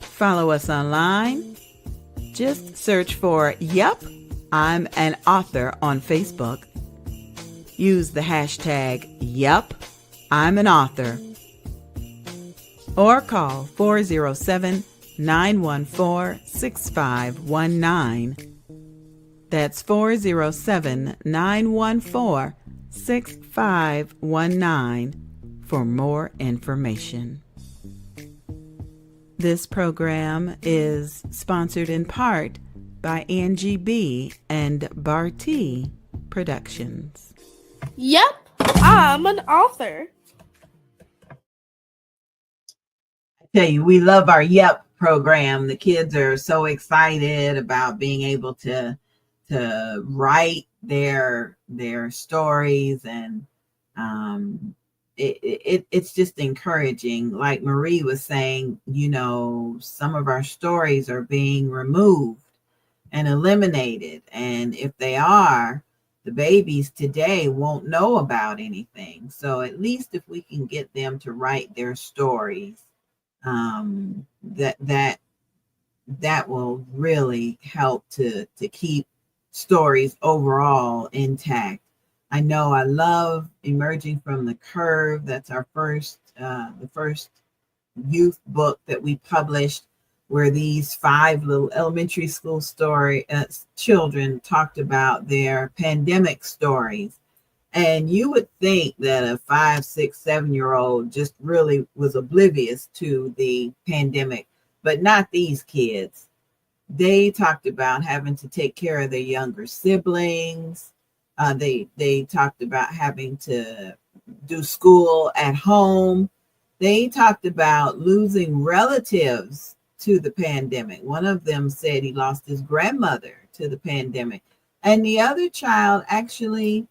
Follow us online. Just search for Yup, I'm an Author on Facebook. Use the hashtag Yup, I'm an Author. Or call 407 407-914-6519. That's 407-914-6519 for more information. This program is sponsored in part by Angie B. and Barty Productions. Yep, I'm an author. I tell you, we love our Yep program. The kids are so excited about being able to write their stories, and it's just encouraging. Like Marie was saying, some of our stories are being removed and eliminated, and if they are, the babies today won't know about anything. So at least if we can get them to write their stories, that will really help to keep stories overall intact. I know I love Emerging from the Curve. That's our the first youth book that we published, where these 5 little elementary school children talked about their pandemic stories. And you would think that a 5, 6, 7-year-old just really was oblivious to the pandemic, but not these kids. They talked about having to take care of their younger siblings. They talked about having to do school at home. They talked about losing relatives to the pandemic. One of them said he lost his grandmother to the pandemic. And the other child actually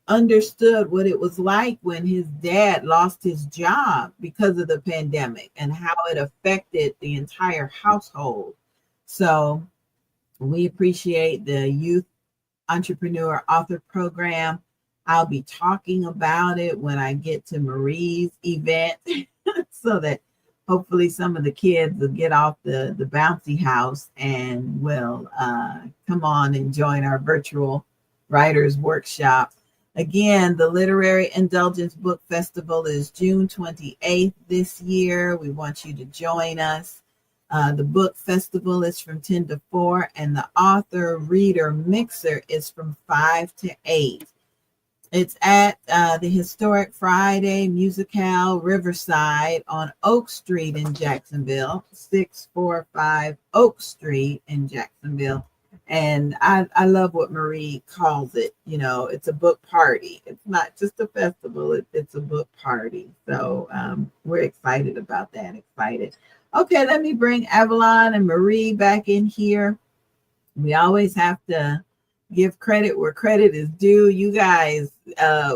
understood what it was like when his dad lost his job because of the pandemic and how it affected the entire household. So we appreciate the Youth Entrepreneur Author Program. I'll be talking about it when I get to Marie's event so that hopefully some of the kids will get off the bouncy house and will come on and join our virtual writers workshop. Again, the Literary Indulgence Book Festival is June 28th this year. We want you to join us. The book festival is from 10 to 4, and the author reader mixer is from 5 to 8. It's at the historic Friday Musicale Riverside on Oak Street in Jacksonville, 645 Oak Street in Jacksonville. And I love what Marie calls it. It's a book party. It's not just a festival. It's a book party. So we're excited about that. Excited. Okay, let me bring Avalon and Marie back in here. We always have to give credit where credit is due. You guys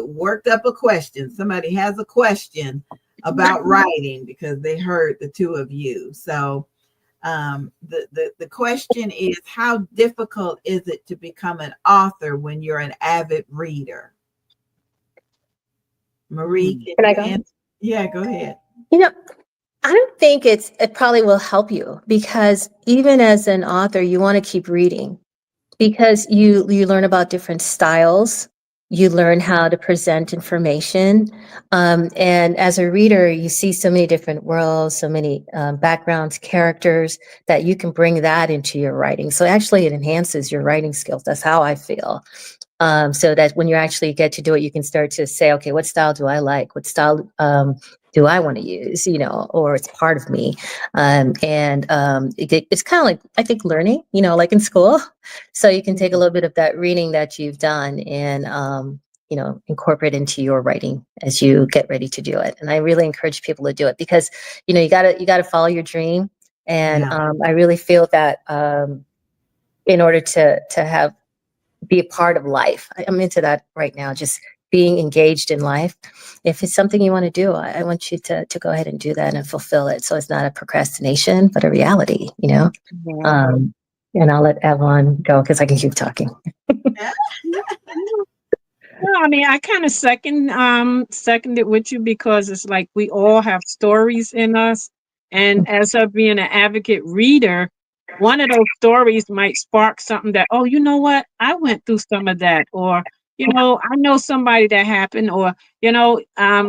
worked up a question. Somebody has a question about writing because they heard the two of you. So the question is, how difficult is it to become an author when you're an avid reader? Marie, Can I go? answer? Yeah, go ahead. I don't think it probably will help you, because even as an author, you want to keep reading, because you learn about different styles. You learn how to present information. And as a reader, you see so many different worlds, so many backgrounds, characters, that you can bring that into your writing. So actually it enhances your writing skills. That's how I feel. So that when you actually get to do it, you can start to say, okay, what style do I like? What style do I want to use, or it's part of me. It's kind of like, I think, learning, like in school. So you can take a little bit of that reading that you've done and, incorporate into your writing as you get ready to do it. And I really encourage people to do it, because, you gotta follow your dream. And I really feel that in order to be a part of life, I'm into that right now, just being engaged in life. If it's something you want to do, I want you to go ahead and do that and fulfill it. So it's not a procrastination, but a reality, Mm-hmm. And I'll let Avalon go because I can keep talking. No, I mean, I kind of seconded with you, because it's like we all have stories in us. And as of being an advocate reader, one of those stories might spark something that, oh, you know what? I went through some of that, or, I know somebody that happened, or,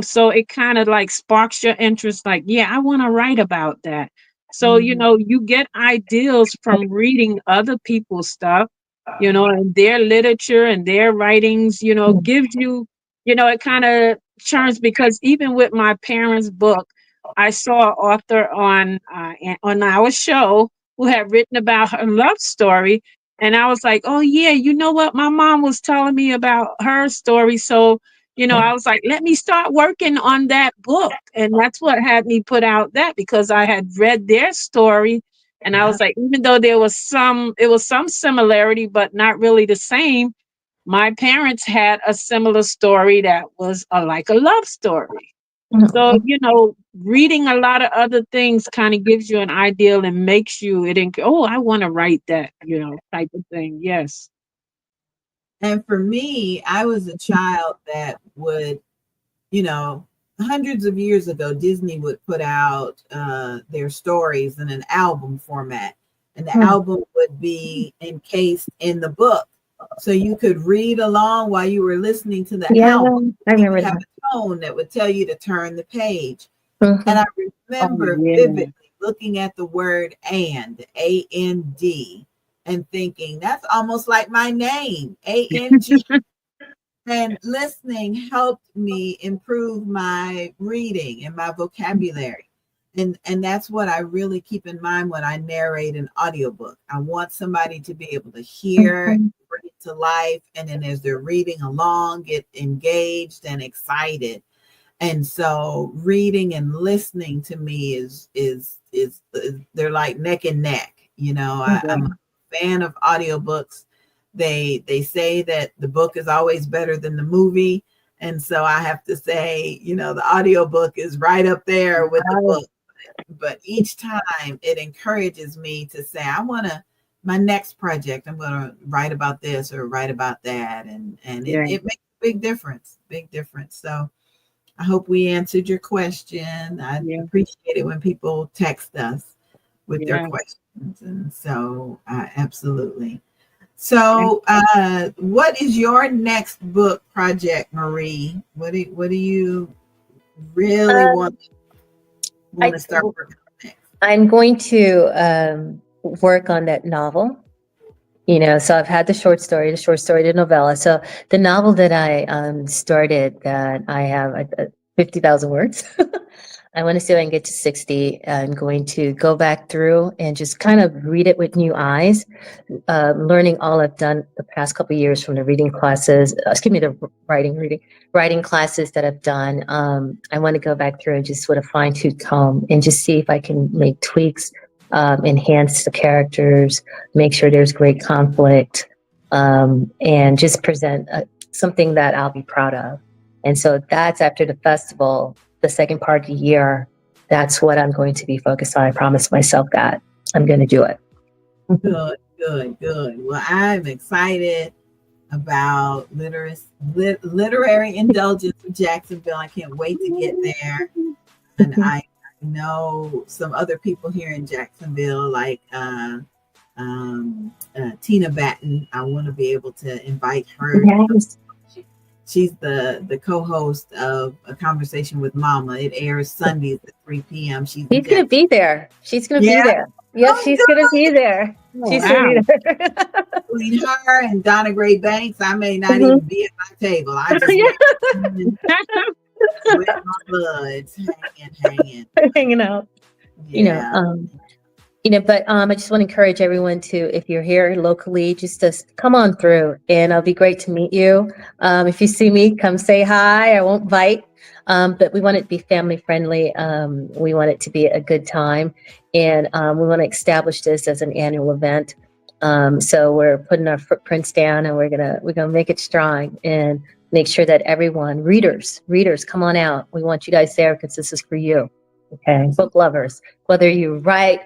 so it kind of like sparks your interest, like, yeah, I want to write about that. So, you get ideas from reading other people's stuff, and their literature and their writings, gives you, it kind of churns, because even with my parents' book, I saw an author on our show who had written about her love story. And I was like, oh, yeah, you know what? My mom was telling me about her story. So, I was like, let me start working on that book. And that's what had me put out that, because I had read their story. And I Yeah. was like, even though it was some similarity, but not really the same. My parents had a similar story that was like a love story. So, Mhm. reading a lot of other things kind of gives you an idea and makes you oh, I want to write that, type of thing. Yes. And for me, I was a child that would, you know, hundreds of years ago, Disney would put out their stories in an album format, and the Mm. album would be encased in the book. So you could read along while you were listening to the Yeah, album. I It would remember have that. a tone that would tell you to turn the page. And Mhm. I Oh, remember yeah. vividly looking at the word A-N-D, and thinking, that's almost like my name, A-N-G. And listening helped me improve my reading and my vocabulary. And that's what I really keep in mind when I narrate an audiobook. I want somebody to be able to hear, Mhm. bring it to life, and then as they're reading along, get engaged and excited. And so reading and listening to me is they're like neck and neck. I'm Yeah. a fan of audiobooks. They say that the book is always better than the movie. And so I have to say, the audiobook is right up there with the Right. book. But each time it encourages me to say, my next project, I'm gonna write about this or write about that. And it, Yeah. it makes a big difference. So I hope we answered your question. I Yeah. appreciate it when people text us with their Yeah. questions. And so, absolutely. So, what is your next book project, Marie? What do you really Um, want I to start working on next? I'm going to work on that novel. So I've had the short story, the novella. So the novel that I started, that I have 50,000 words. I want to see if I can get to 60. I'm going to go back through and just kind of read it with new eyes, learning all I've done the past couple of years from the reading classes, the writing classes that I've done. I want to go back through and just with a fine tooth comb and just see if I can make tweaks, enhance the characters, make sure there's great conflict, and just present something that I'll be proud of. And so that's after the festival, the second part of the year. That's what I'm going to be focused on. I promised myself that I'm going to do it. Good. Well, I'm excited about literary indulgence in Jacksonville. I can't wait to get there. And I know some other people here in Jacksonville, like Tina Batten. I want to be able to invite her. Yes. She's the co-host of A Conversation with Mama. It airs Sundays at 3 p.m. She's in She's going to Jacksonville. be there. She's going to be Yeah. there. Yep, Oh, she's going to be there. Oh, She's going wow. to be there. between her and Donna Gray Banks, I may not Mhm. even be at my table. I just may be with my buds hanging. Hanging out. Yeah. But I just want to encourage everyone to, if you're here locally, just to come on through, and it'll be great to meet you. If you see me, come say hi. I won't bite, but we want it to be family friendly. We want it to be a good time, and we want to establish this as an annual event. So we're putting our footprints down, and we're gonna make it strong and make sure that everyone, readers, come on out. We want you guys there because this is for you. Okay, book lovers, whether you write,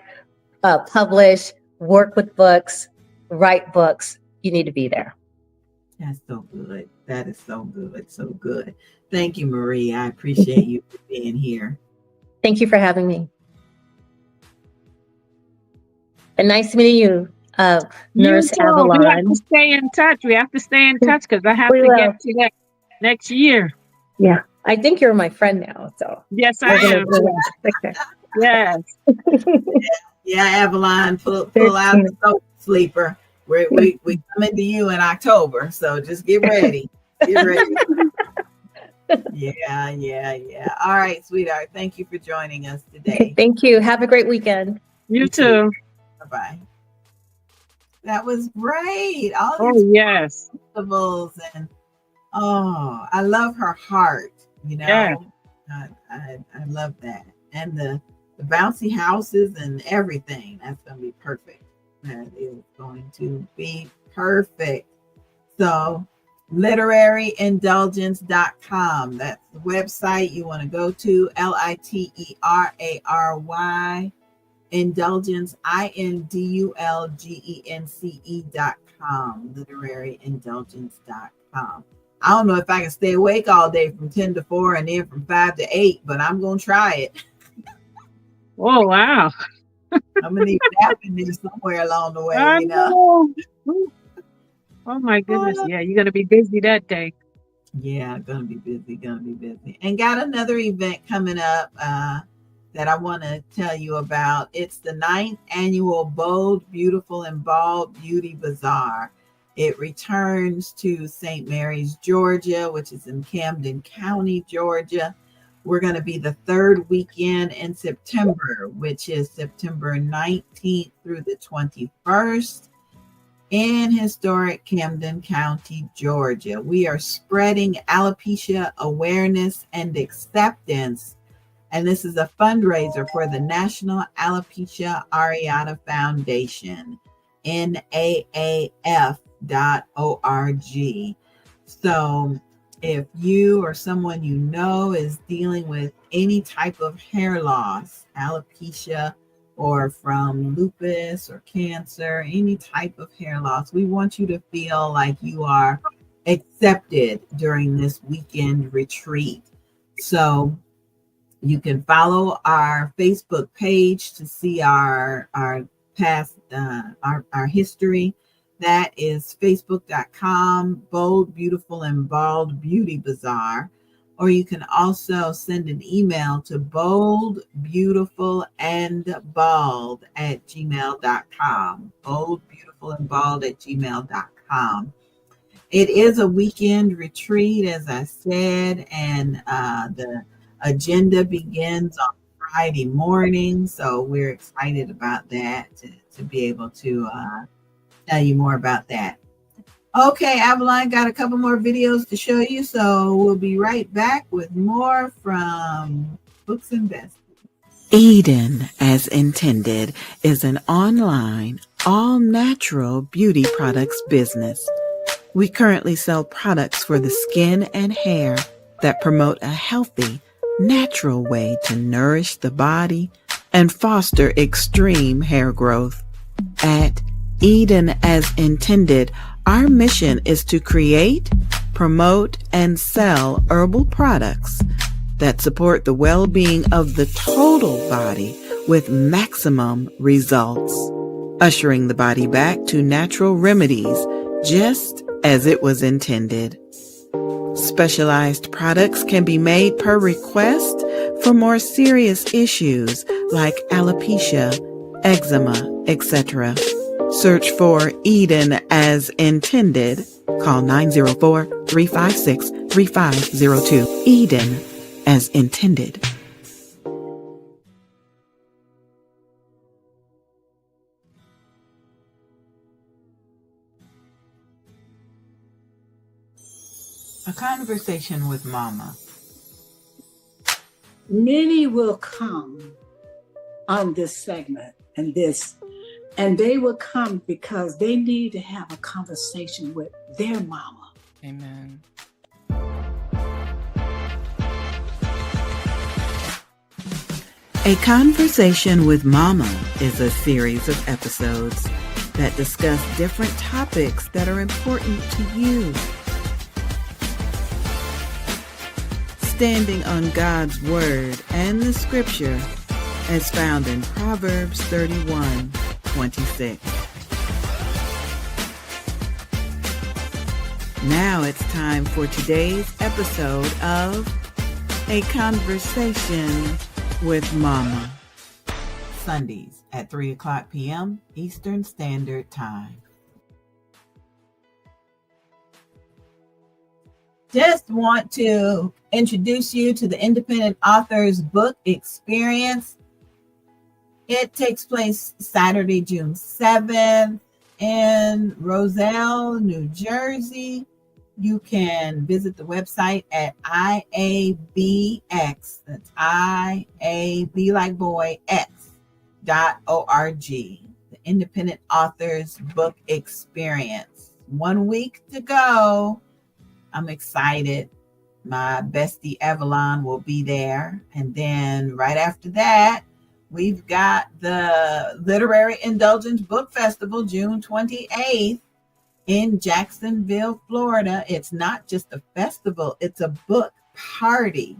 publish, work with books, write books, you need to be there. That's so good. That is so good. So good. Thank you, Marie. I appreciate you for being here. Thank you for having me. And nice meeting you, You Nurse too. We have Avalon. to stay in touch. We have to stay in touch because I have We to will. get to that next year. Yeah. I think you're my friend now, so Yes, I we're gonna am. do it. Okay. Yes. Yeah, Avalon, pull out 13. the soap sleeper. We coming to you in October, so just get ready. Get ready. Yeah. All right, sweetheart. Thank you for joining us today. Thank you. Have a great weekend. You too. Bye-bye. That was great. All Oh, these yes. festivals and I love her heart. Yeah. I love that, and the bouncy houses and everything. That's gonna be perfect. That is going to be perfect. So, literaryindulgence.com. That's the website you want to go to. LITERARY indulgence INDULGENCE.com. Literaryindulgence.com. I don't know if I can stay awake all day from 10 to 4 and then from 5 to 8, but I'm gonna try it. Oh, wow. I'm gonna need a nap in there somewhere along the way, I you know. know. Oh my goodness. Yeah, you're gonna be busy that day. Yeah, gonna be busy. And got another event coming up that I want to tell you about. It's the 9th annual Bold, Beautiful, and Bald Beauty Bazaar. It returns to St. Mary's, Georgia, which is in Camden County, Georgia. We're going to be the third weekend in September, which is September 19th through the 21st in historic Camden County, Georgia. We are spreading alopecia awareness and acceptance. And this is a fundraiser for the National Alopecia Areata Foundation, NAAF.org. So if you or someone you know is dealing with any type of hair loss, alopecia, or from lupus or cancer, any type of hair loss, we want you to feel like you are accepted during this weekend retreat. So you can follow our Facebook page to see our past, our history. That is facebook.com, Bold, Beautiful, and Bald Beauty Bazaar. Or you can also send an email to boldbeautiful@gmail.com. boldbeautiful@gmail.com. It is a weekend retreat, as I said, and the agenda begins on Friday morning. So we're excited about that to be able to tell you more about that. Okay, Avalon got a couple more videos to show you. So we'll be right back with more from Books and Besties. Eden, as intended, is an online, all-natural beauty products business. We currently sell products for the skin and hair that promote a healthy, natural way to nourish the body and foster extreme hair growth. At Eden, as intended, our mission is to create, promote, and sell herbal products that support the well-being of the total body with maximum results, ushering the body back to natural remedies just as it was intended. Specialized products can be made per request for more serious issues like alopecia, eczema, etc. Search for Eden as intended. Call 904-356-3502. Eden as intended. A conversation with Mama. Many will come on this segment and they will come because they need to have a conversation with their mama. Amen. A Conversation with Mama is a series of episodes that discuss different topics that are important to you. Standing on God's Word and the Scripture as found in Proverbs 31:26. Now it's time for today's episode of A Conversation with Mama. Sundays at 3 o'clock p.m. Eastern Standard Time. Just want to introduce you to the Independent Authors Book Experience. It takes place Saturday, June 7th in Roselle, New Jersey. You can visit the website at IABX, that's IAB like boy, X.org, the Independent Authors Book Experience. 1 week to go. I'm excited. My bestie Evelyn will be there. And then right after that, we've got the Literary Indulgence Book Festival, June 28th in Jacksonville, Florida. It's not just a festival, it's a book party.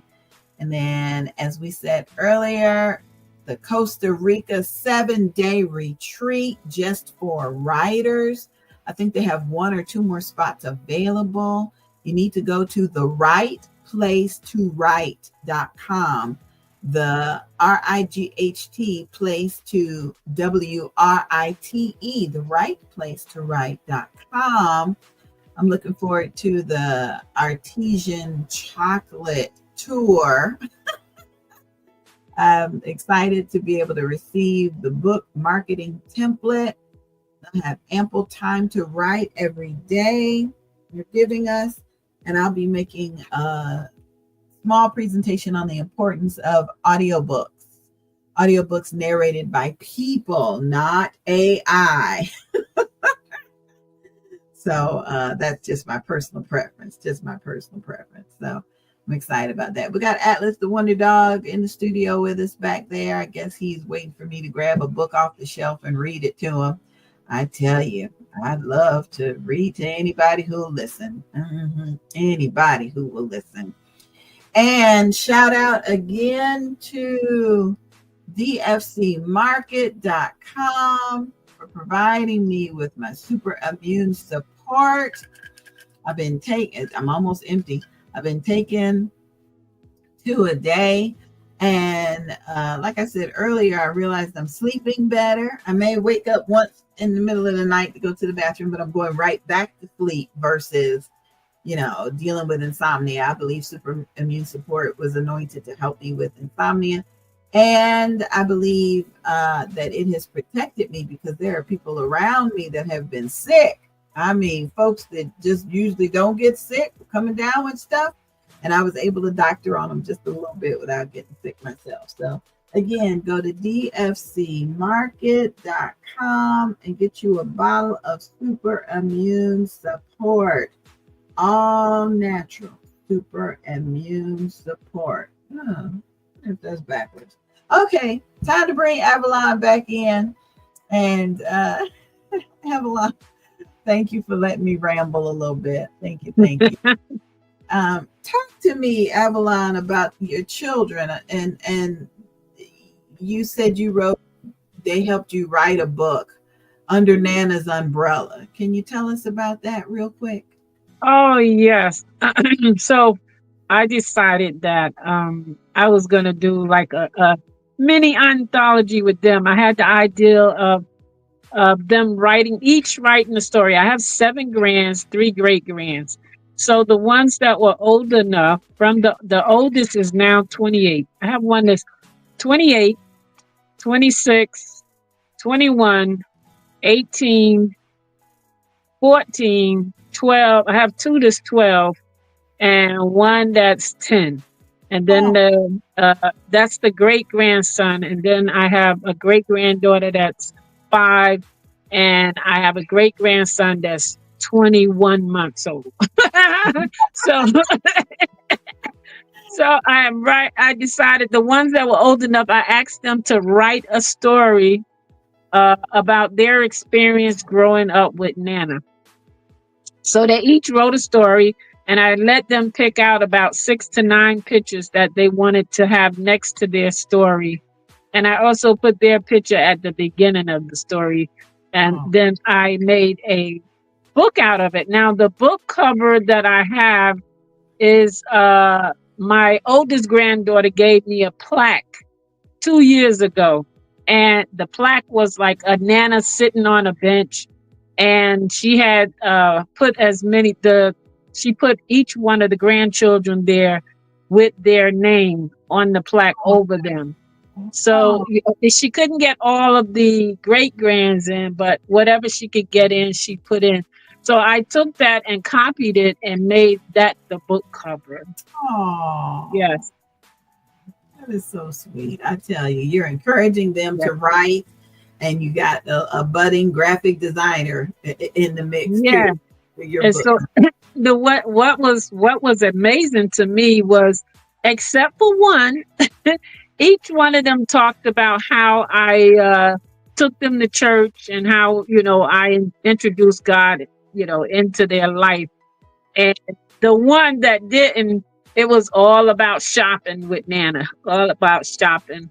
And then, as we said earlier, the Costa Rica 7-day retreat just for writers. I think they have 1 or 2 more spots available. You need to go to therightplacetowrite.com. The RIGHT place to WRITE, the right place to write.com. I'm looking forward to the Artesian Chocolate Tour. I'm excited to be able to receive the book marketing template. I have ample time to write every day you're giving us, and I'll be making a small presentation on the importance of audiobooks narrated by people, not AI. So that's just my personal preference, So I'm excited about that. We got Atlas the Wonder Dog in the studio with us back there. I guess he's waiting for me to grab a book off the shelf and read it to him. I tell you, I'd love to read to anybody who'll listen. Anybody who will listen. And shout out again to dfcmarket.com for providing me with my super immune support. I'm almost empty. I've been taking 2 a day. And like I said earlier, I realized I'm sleeping better. I may wake up once in the middle of the night to go to the bathroom, but I'm going right back to sleep versus dealing with insomnia. I believe super immune support was anointed to help me with insomnia. And I believe that it has protected me because there are people around me that have been sick. I mean, folks that just usually don't get sick coming down with stuff. And I was able to doctor on them just a little bit without getting sick myself. So again, go to dfcmarket.com and get you a bottle of super immune support. All natural super immune support. If that's backwards. Okay, time to bring Avalon back in. And Avalon, thank you for letting me ramble a little bit. Thank you. Talk to me, Avalon, about your children. And you said they helped you write a book under Nana's umbrella. Can you tell us about that real quick? Oh, yes. So I decided that I was going to do like a mini anthology with them. I had the idea of them each writing a story. I have 7 grands, 3 great grands. So the ones that were old enough, from the oldest is now 28. I have one that's 28, 26, 21, 18, 14, 12. I have 2 that's 12 and 1 that's 10. And then that's the great grandson. And then I have a great granddaughter that's 5. And I have a great grandson that's 21 months old. So I decided the ones that were old enough, I asked them to write a story about their experience growing up with Nana. So they each wrote a story, and I let them pick out about 6 to 9 pictures that they wanted to have next to their story. And I also put their picture at the beginning of the story. And then I made a book out of it. Now, the book cover that I have is my oldest granddaughter gave me a plaque 2 years ago. and the plaque was like a Nana sitting on a bench, and she had she put each one of the grandchildren there with their name on the plaque over them. So Oh, she couldn't get all of the great grands in, but whatever she could get in, she put in. So I took that and copied it and made that the book cover. oh, Yes, that is so sweet. I tell you, you're encouraging them yes, to write, and you got a budding graphic designer in the mix yeah. too for your And book. so the what was amazing to me was, except for one, each one of them talked about how I took them to church and how I introduced God into their life. And the one that didn't, it was all about shopping with Nana, all about shopping.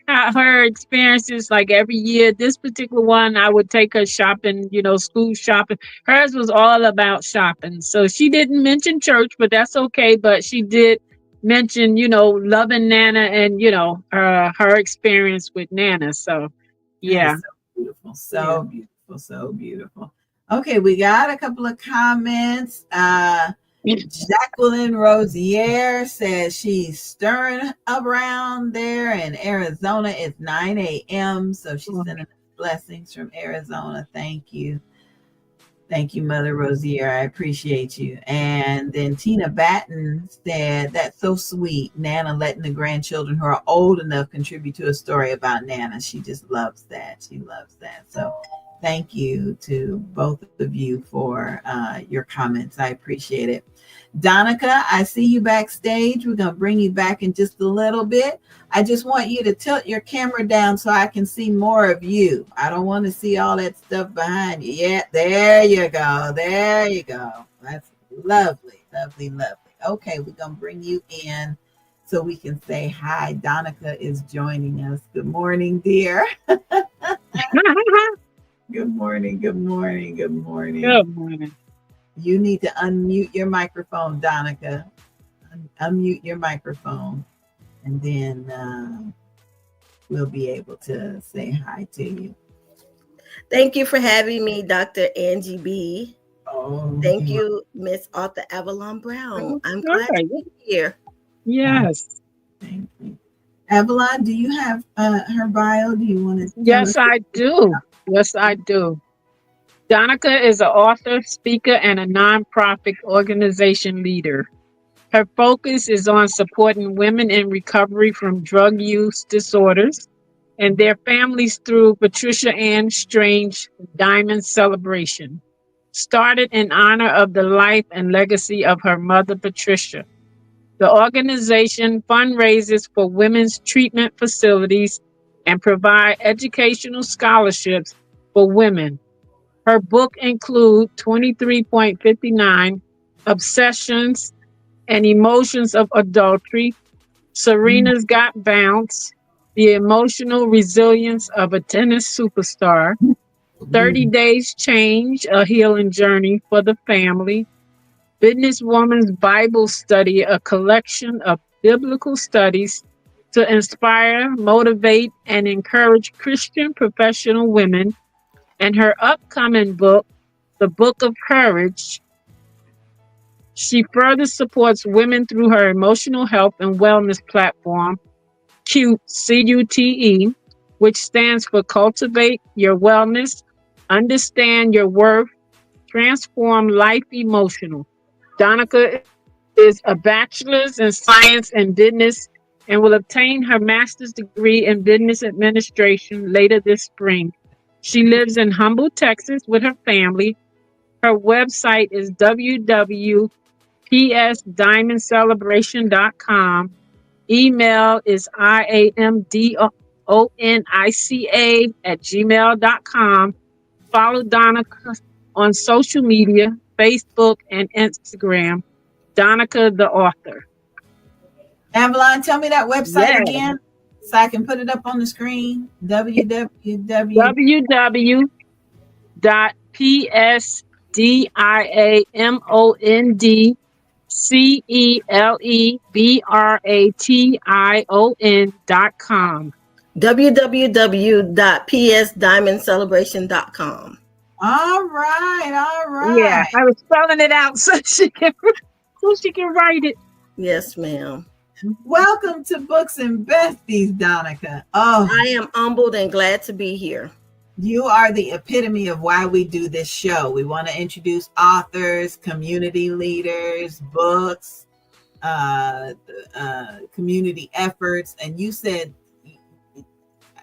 Her experiences, like every year, this particular one, I would take her shopping, school shopping. Hers was all about shopping. So she didn't mention church, but that's okay. But she did mention, loving Nana and, her experience with Nana. So, That is yeah. so beautiful, Yeah. so beautiful, so beautiful. Okay, we got a couple of comments. Jacqueline Rosier says she's stirring up around there in Arizona. It's 9 a.m. So she's sending blessings from Arizona. Thank you. Thank you, Mother Rosier. I appreciate you. And then Tina Batten said, that's so sweet. Nana letting the grandchildren who are old enough contribute to a story about Nana. She just loves that. She loves that. So thank you to both of you for your comments. I appreciate it. Donica, I see you backstage. We're going to bring you back in just a little bit. I just want you to tilt your camera down so I can see more of you. I don't want to see all that stuff behind you. Yeah, there you go. There you go. That's lovely, lovely, lovely. Okay, we're going to bring you in so we can say hi. Donica is joining us. Good morning, dear. Good morning, good morning, good morning. Good morning. You need to unmute your microphone, Donica. Unmute your microphone, and then we'll be able to say hi to you. Thank you for having me, Dr. Angie B. Oh, Thank you, Miss Arthur Avalon Brown. I'm glad to be here. Yes. Thank you. Avalon, do you have her bio? Do you want to tell Yes, us? I do. Yes, I do. Donica is an author, speaker, and a nonprofit organization leader. Her focus is on supporting women in recovery from drug use disorders and their families through Patricia Ann Strange Diamond Celebration, started in honor of the life and legacy of her mother, Patricia. The organization fundraises for women's treatment facilities and provide educational scholarships for women. Her book includes 23.59 Obsessions and Emotions of Adultery, Serena's Got Bounce, The Emotional Resilience of a Tennis Superstar, 30 Days Change, A Healing Journey for the Family, Businesswoman's Bible Study, a collection of biblical studies to inspire, motivate, and encourage Christian professional women, and her upcoming book, The Book of Courage. She further supports women through her emotional health and wellness platform, CUTE, CUTE, which stands for Cultivate Your Wellness, Understand Your Worth, Transform Life Emotional. Donica is a bachelor's in science and business and will obtain her master's degree in business administration later this spring. She lives in Humble, Texas with her family. Her website is www.psdiamondcelebration.com. Email is iamdonica@gmail.com. Follow Donica on social media, Facebook and Instagram. Donica the author. Avalon, tell me that website Yeah. again so I can put it up on the screen. www.psdiamondcelebration.com. www.psdiamondcelebration.com. All right. Yeah, I was spelling it out so she can write it. Yes, ma'am. Welcome to Books and Besties, Donica. Oh, I am humbled and glad to be here. you are the epitome of why we do this show. We want to introduce authors, community leaders, books, community efforts. And you said,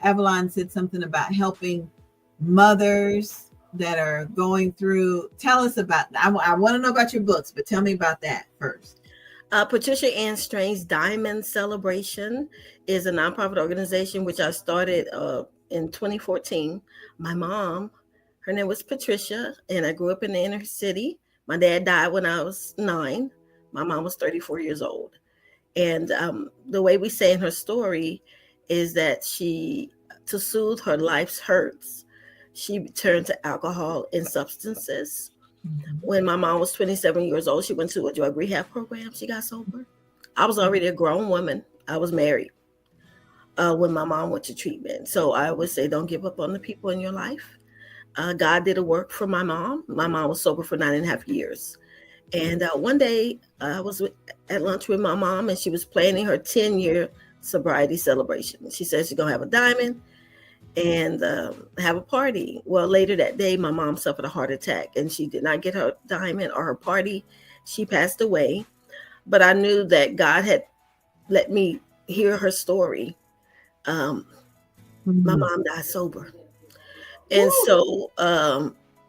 Avalon said something about helping mothers that are going through. Tell us about that. I want to know about your books, but tell me about that first. Patricia Ann Strange's Diamond Celebration is a nonprofit organization which I started in 2014. My mom, her name was Patricia, and I grew up in the inner city. My dad died when I was 9. My mom was 34 years old. And the way we say in her story is that to soothe her life's hurts, she turned to alcohol and substances. When my mom was 27 years old, she went to a drug rehab program. She got sober. I was already a grown woman. I was married when my mom went to treatment. So I would say, don't give up on the people in your life. God did a work for my mom. My mom was sober for 9.5 years. And one day I was at lunch with my mom, and she was planning her 10-year sobriety celebration. She said she's going to have a diamond and have a party. Well, later that day, my mom suffered a heart attack, and she did not get her diamond or her party. She passed away. But I knew that God had let me hear her story. My mom died sober. And so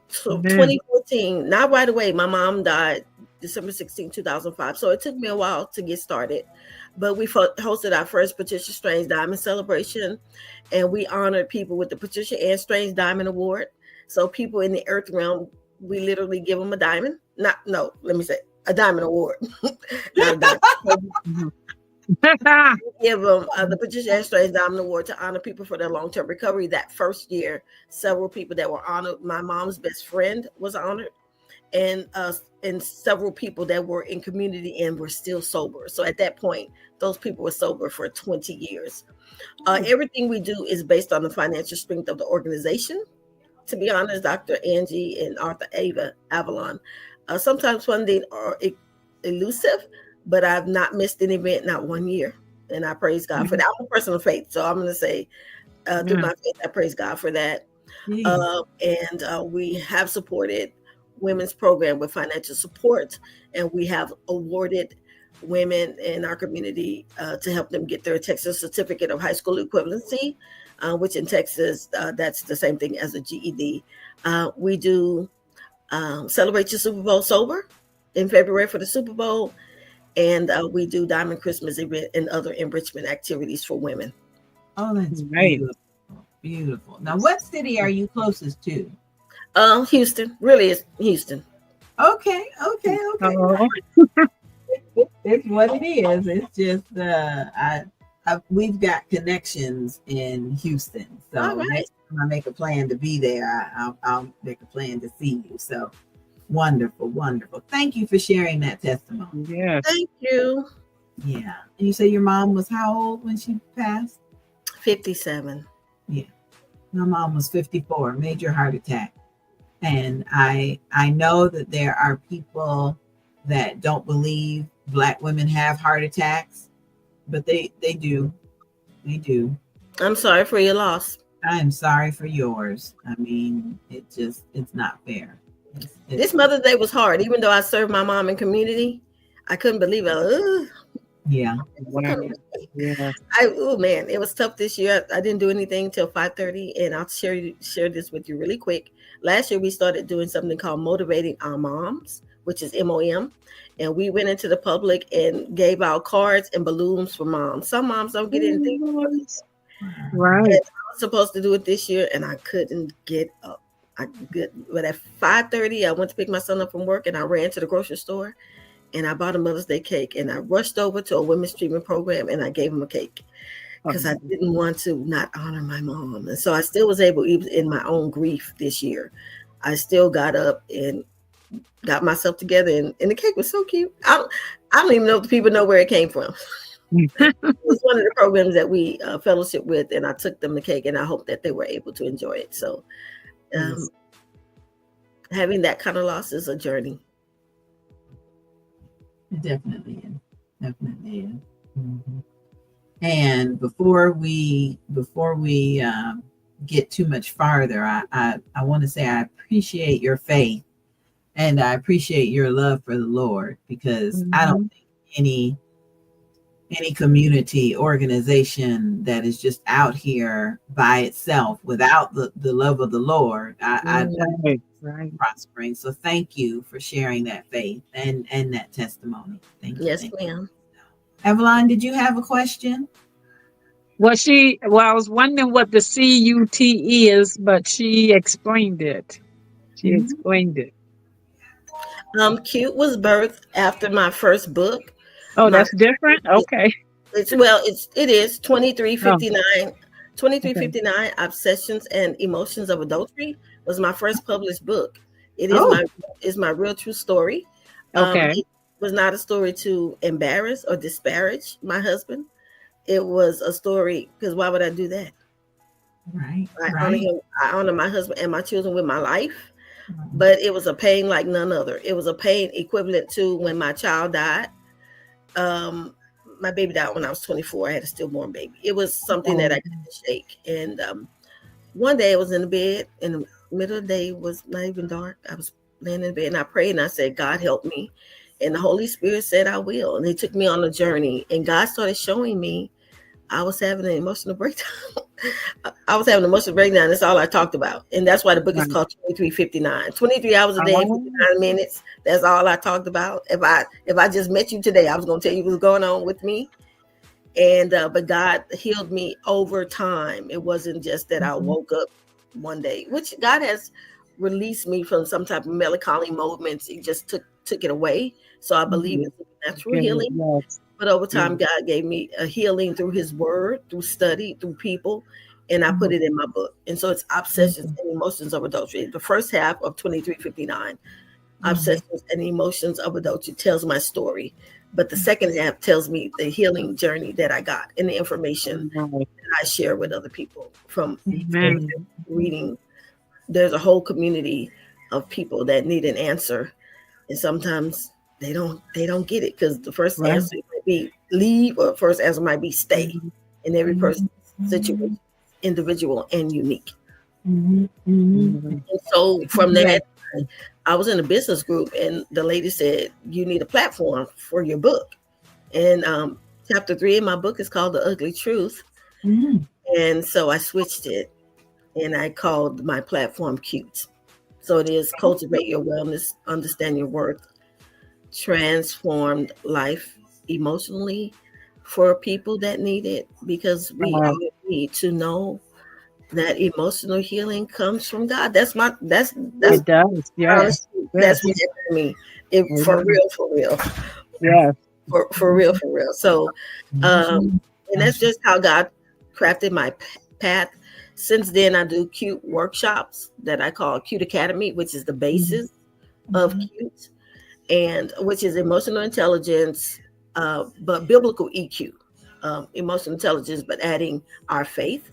2014, not right away, my mom died December 16, 2005. So it took me a while to get started. But we hosted our first Patricia Strange Diamond Celebration, and we honored people with the Patricia Ann Strange Diamond Award. So people in the earth realm, we literally give them a diamond. A diamond award. Not a diamond. Give them the Patricia Ann Strange Diamond Award to honor people for their long-term recovery. That first year, several people that were honored. My mom's best friend was honored, and several people that were in community and were still sober. So at that point, those people were sober for 20 years. Everything we do is based on the financial strength of the organization. To be honest, Dr. Angie and Arthur Avalon, sometimes funding are elusive, but I've not missed an event, not 1 year. And I praise God for that. I'm a person of faith. So I'm going to say, through my faith, I praise God for that. And we have supported women's program with financial support, and we have awarded women in our community to help them get their Texas certificate of high school equivalency, which in Texas, that's the same thing as a GED. We do Celebrate Your Super Bowl Sober in February for the Super Bowl, and we do Diamond Christmas event and other enrichment activities for women. Oh, that's beautiful. Beautiful. Now, what city are you closest to? Houston. Really, it's Houston. Okay. It's what it is. It's just we've got connections in Houston. So next time I make a plan to be there, I'll make a plan to see you. So wonderful. Thank you for sharing that testimony. Yes. Thank you. Yeah. And you say your mom was how old when she passed? 57. Yeah. My mom was 54, major heart attack. And I know that there are people that don't believe Black women have heart attacks, but they do. They do. I'm sorry for your loss. I am sorry for yours. I mean, it's not fair. This Mother's Day was hard. Even though I served my mom in community, I couldn't believe it. Yeah. Oh man, it was tough this year. I didn't do anything till 5:30, and I'll share this with you really quick. Last year we started doing something called Motivating Our Moms, which is MOM, and we went into the public and gave out cards and balloons for moms. Some moms don't get anything. Right. And I was supposed to do it this year, and I couldn't get up. But at 5:30, I went to pick my son up from work, and I ran to the grocery store. And I bought a Mother's Day cake, and I rushed over to a women's treatment program, and I gave him a cake because I didn't want to not honor my mom. And so I still was able, even in my own grief this year, I still got up and got myself together, and the cake was so cute. I don't even know if the people know where it came from. Mm-hmm. It was one of the programs that we fellowship with, and I took them the cake, and I hope that they were able to enjoy it. So having that kind of loss is a journey. It definitely is. Definitely is. Mm-hmm. And before we get too much farther, I want to say I appreciate your faith and I appreciate your love for the Lord, because I don't think any community organization that is just out here by itself without the love of the Lord, I Right. prospering. So thank you for sharing that faith and that testimony. Thank you. Yes, ma'am. Evelyn, did you have a question? Well, I was wondering what the CUT is, but she explained it. She explained it. Cute was birthed after my first book. Oh, that's different? Okay. It is 2359. 2359 Obsessions and Emotions of Adultery was my first published book. It is my real true story. Okay. It was not a story to embarrass or disparage my husband. It was a story because why would I do that? Right. I honor my husband and my children with my life, but it was a pain like none other. It was a pain equivalent to when my child died. My baby died when I was 24. I had a stillborn baby. It was something that I couldn't shake. And one day I was in the bed, in the middle of the day, it was not even dark. I was laying in bed and I prayed and I said, God help me. And the Holy Spirit said, I will. And he took me on a journey. And God started showing me I was having an emotional breakdown. That's all I talked about. And that's why the book is called 2359. 23 hours a day, 59 minutes. That's all I talked about. If I just met you today, I was going to tell you what's going on with me. And but God healed me over time. It wasn't just that I woke up one day, which God has released me from some type of melancholy moments. He just took it away. So I believe in natural healing. Yes. But over time, God gave me a healing through his word, through study, through people, and I put it in my book. And so it's Obsessions and Emotions of Adultery. The first half of 2359, Obsessions and Emotions of Adultery, tells my story. But the second half tells me the healing journey that I got and the information that I share with other people from reading. There's a whole community of people that need an answer. And sometimes they don't get it, because the first answer might be leave, or first answer might be stay. And every person's situation is individual and unique. And so from that, I was in a business group and the lady said, you need a platform for your book. And chapter 3 in my book is called The Ugly Truth. And so I switched it and I called my platform Cute. So it is Cultivate Your Wellness, Understand Your Worth, Transformed Life emotionally for people that need it, because we all need to know that emotional healing comes from God. That's it does. Yes. That's what it means. For real. Yeah. For real. So and that's just how God crafted my path. Since then, I do Cute workshops that I call Cute Academy, which is the basis of Cute, and which is emotional intelligence, but biblical EQ, emotional intelligence, but adding our faith.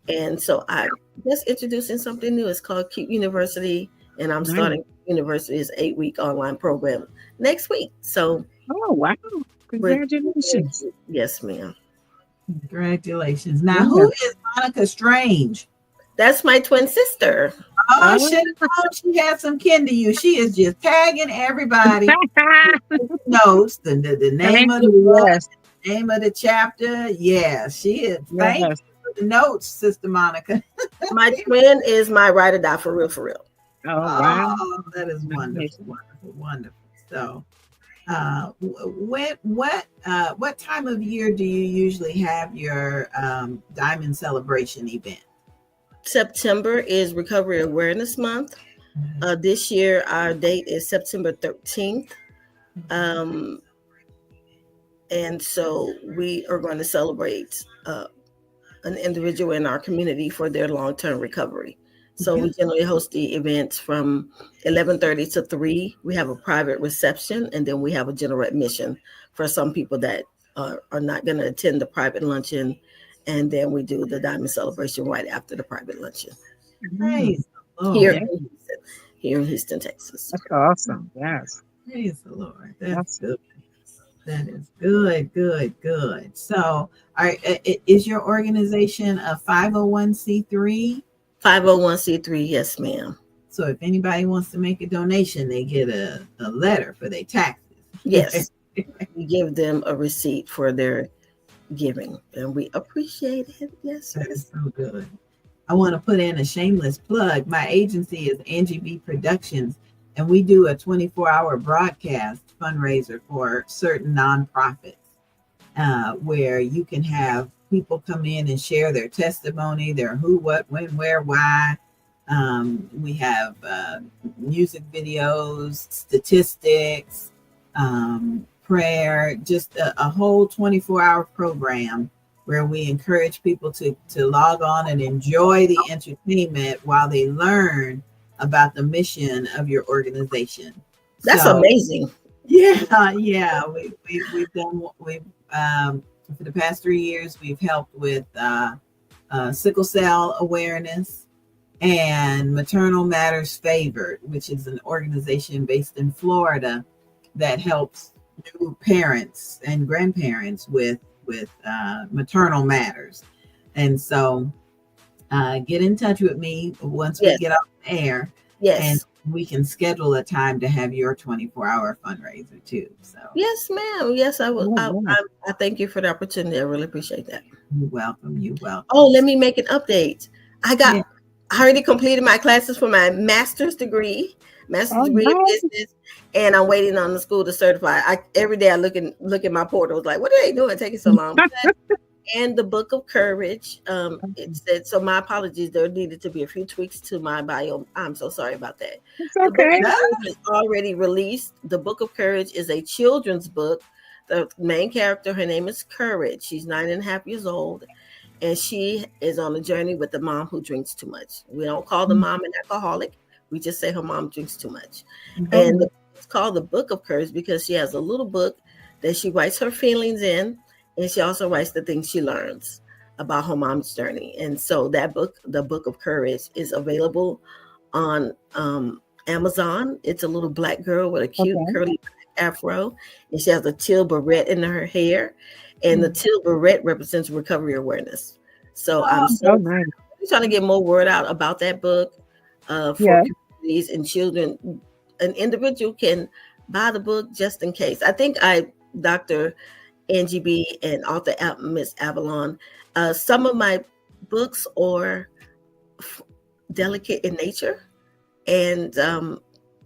And so I just introducing something new. It's called Cute University, and I'm starting University's 8-week online program next week. So, wow! Congratulations! Yes, ma'am. Congratulations. Now, who is Monica Strange? That's my twin sister. Oh, she had some kin to you. She is just tagging everybody. Notes, the name of the book, the name of the chapter. Yeah, she is. Thank you for the notes, Sister Monica. My twin is my ride or die, for real. Oh, wow. That is wonderful. So, what time of year do you usually have your Diamond Celebration event? September is Recovery Awareness Month. This year, our date is September 13th. And so we are going to celebrate an individual in our community for their long-term recovery. So we generally host the events from 11:30 to 3. We have a private reception, and then we have a general admission for some people that are not going to attend the private luncheon, and then we do the diamond celebration right after the private luncheon. Praise the Lord. Here in Houston, Texas. That's awesome. Yes. Praise the Lord. That's good. That is good. So, is your organization a 501c3? 501c3, yes, ma'am. So if anybody wants to make a donation, they get a letter for their taxes. Yes. We give them a receipt for their giving, and we appreciate it. Yes. That is so good. I want to put in a shameless plug. My agency is Angie B Productions, and we do a 24-hour broadcast fundraiser for certain nonprofits where you can have people come in and share their testimony, their who, what, when, where, why. We have music videos, statistics, prayer, just a whole 24-hour program where we encourage people to log on and enjoy the entertainment while they learn about the mission of your organization. That's amazing. Yeah. We've done for the past 3 years. We've helped with sickle cell awareness and Maternal Matters Favored, which is an organization based in Florida that helps new parents and grandparents with maternal matters. And so get in touch with me once we get off the air. Yes. And we can schedule a time to have your 24-hour fundraiser too. So yes, ma'am. Yes, I will. I thank you for the opportunity. I really appreciate that. You're welcome. Oh, let me make an update. I already completed my classes for my master's degree in business, and I'm waiting on the school to certify. Every day I look at my portal, like, what are they doing taking so long? And the Book of Courage, it said, so my apologies, there needed to be a few tweaks to my bio. I'm so sorry about that. It's okay. The Book of Courage is already released. The Book of Courage is a children's book. The main character, her name is Courage. She's 9.5 years old, and she is on a journey with the mom who drinks too much. We don't call the mom an alcoholic. We just say her mom drinks too much. And it's called the Book of Courage because she has a little book that she writes her feelings in, and she also writes the things she learns about her mom's journey. And so that book, the Book of Courage, is available on Amazon. It's a little black girl with a cute curly afro, and she has a teal barrette in her hair, and the teal barrette represents recovery awareness. So I'm trying to get more word out about that book for communities and children. An individual can buy the book just in case. I think Dr. Angie B and author Miss Avalon, some of my books are delicate in nature, and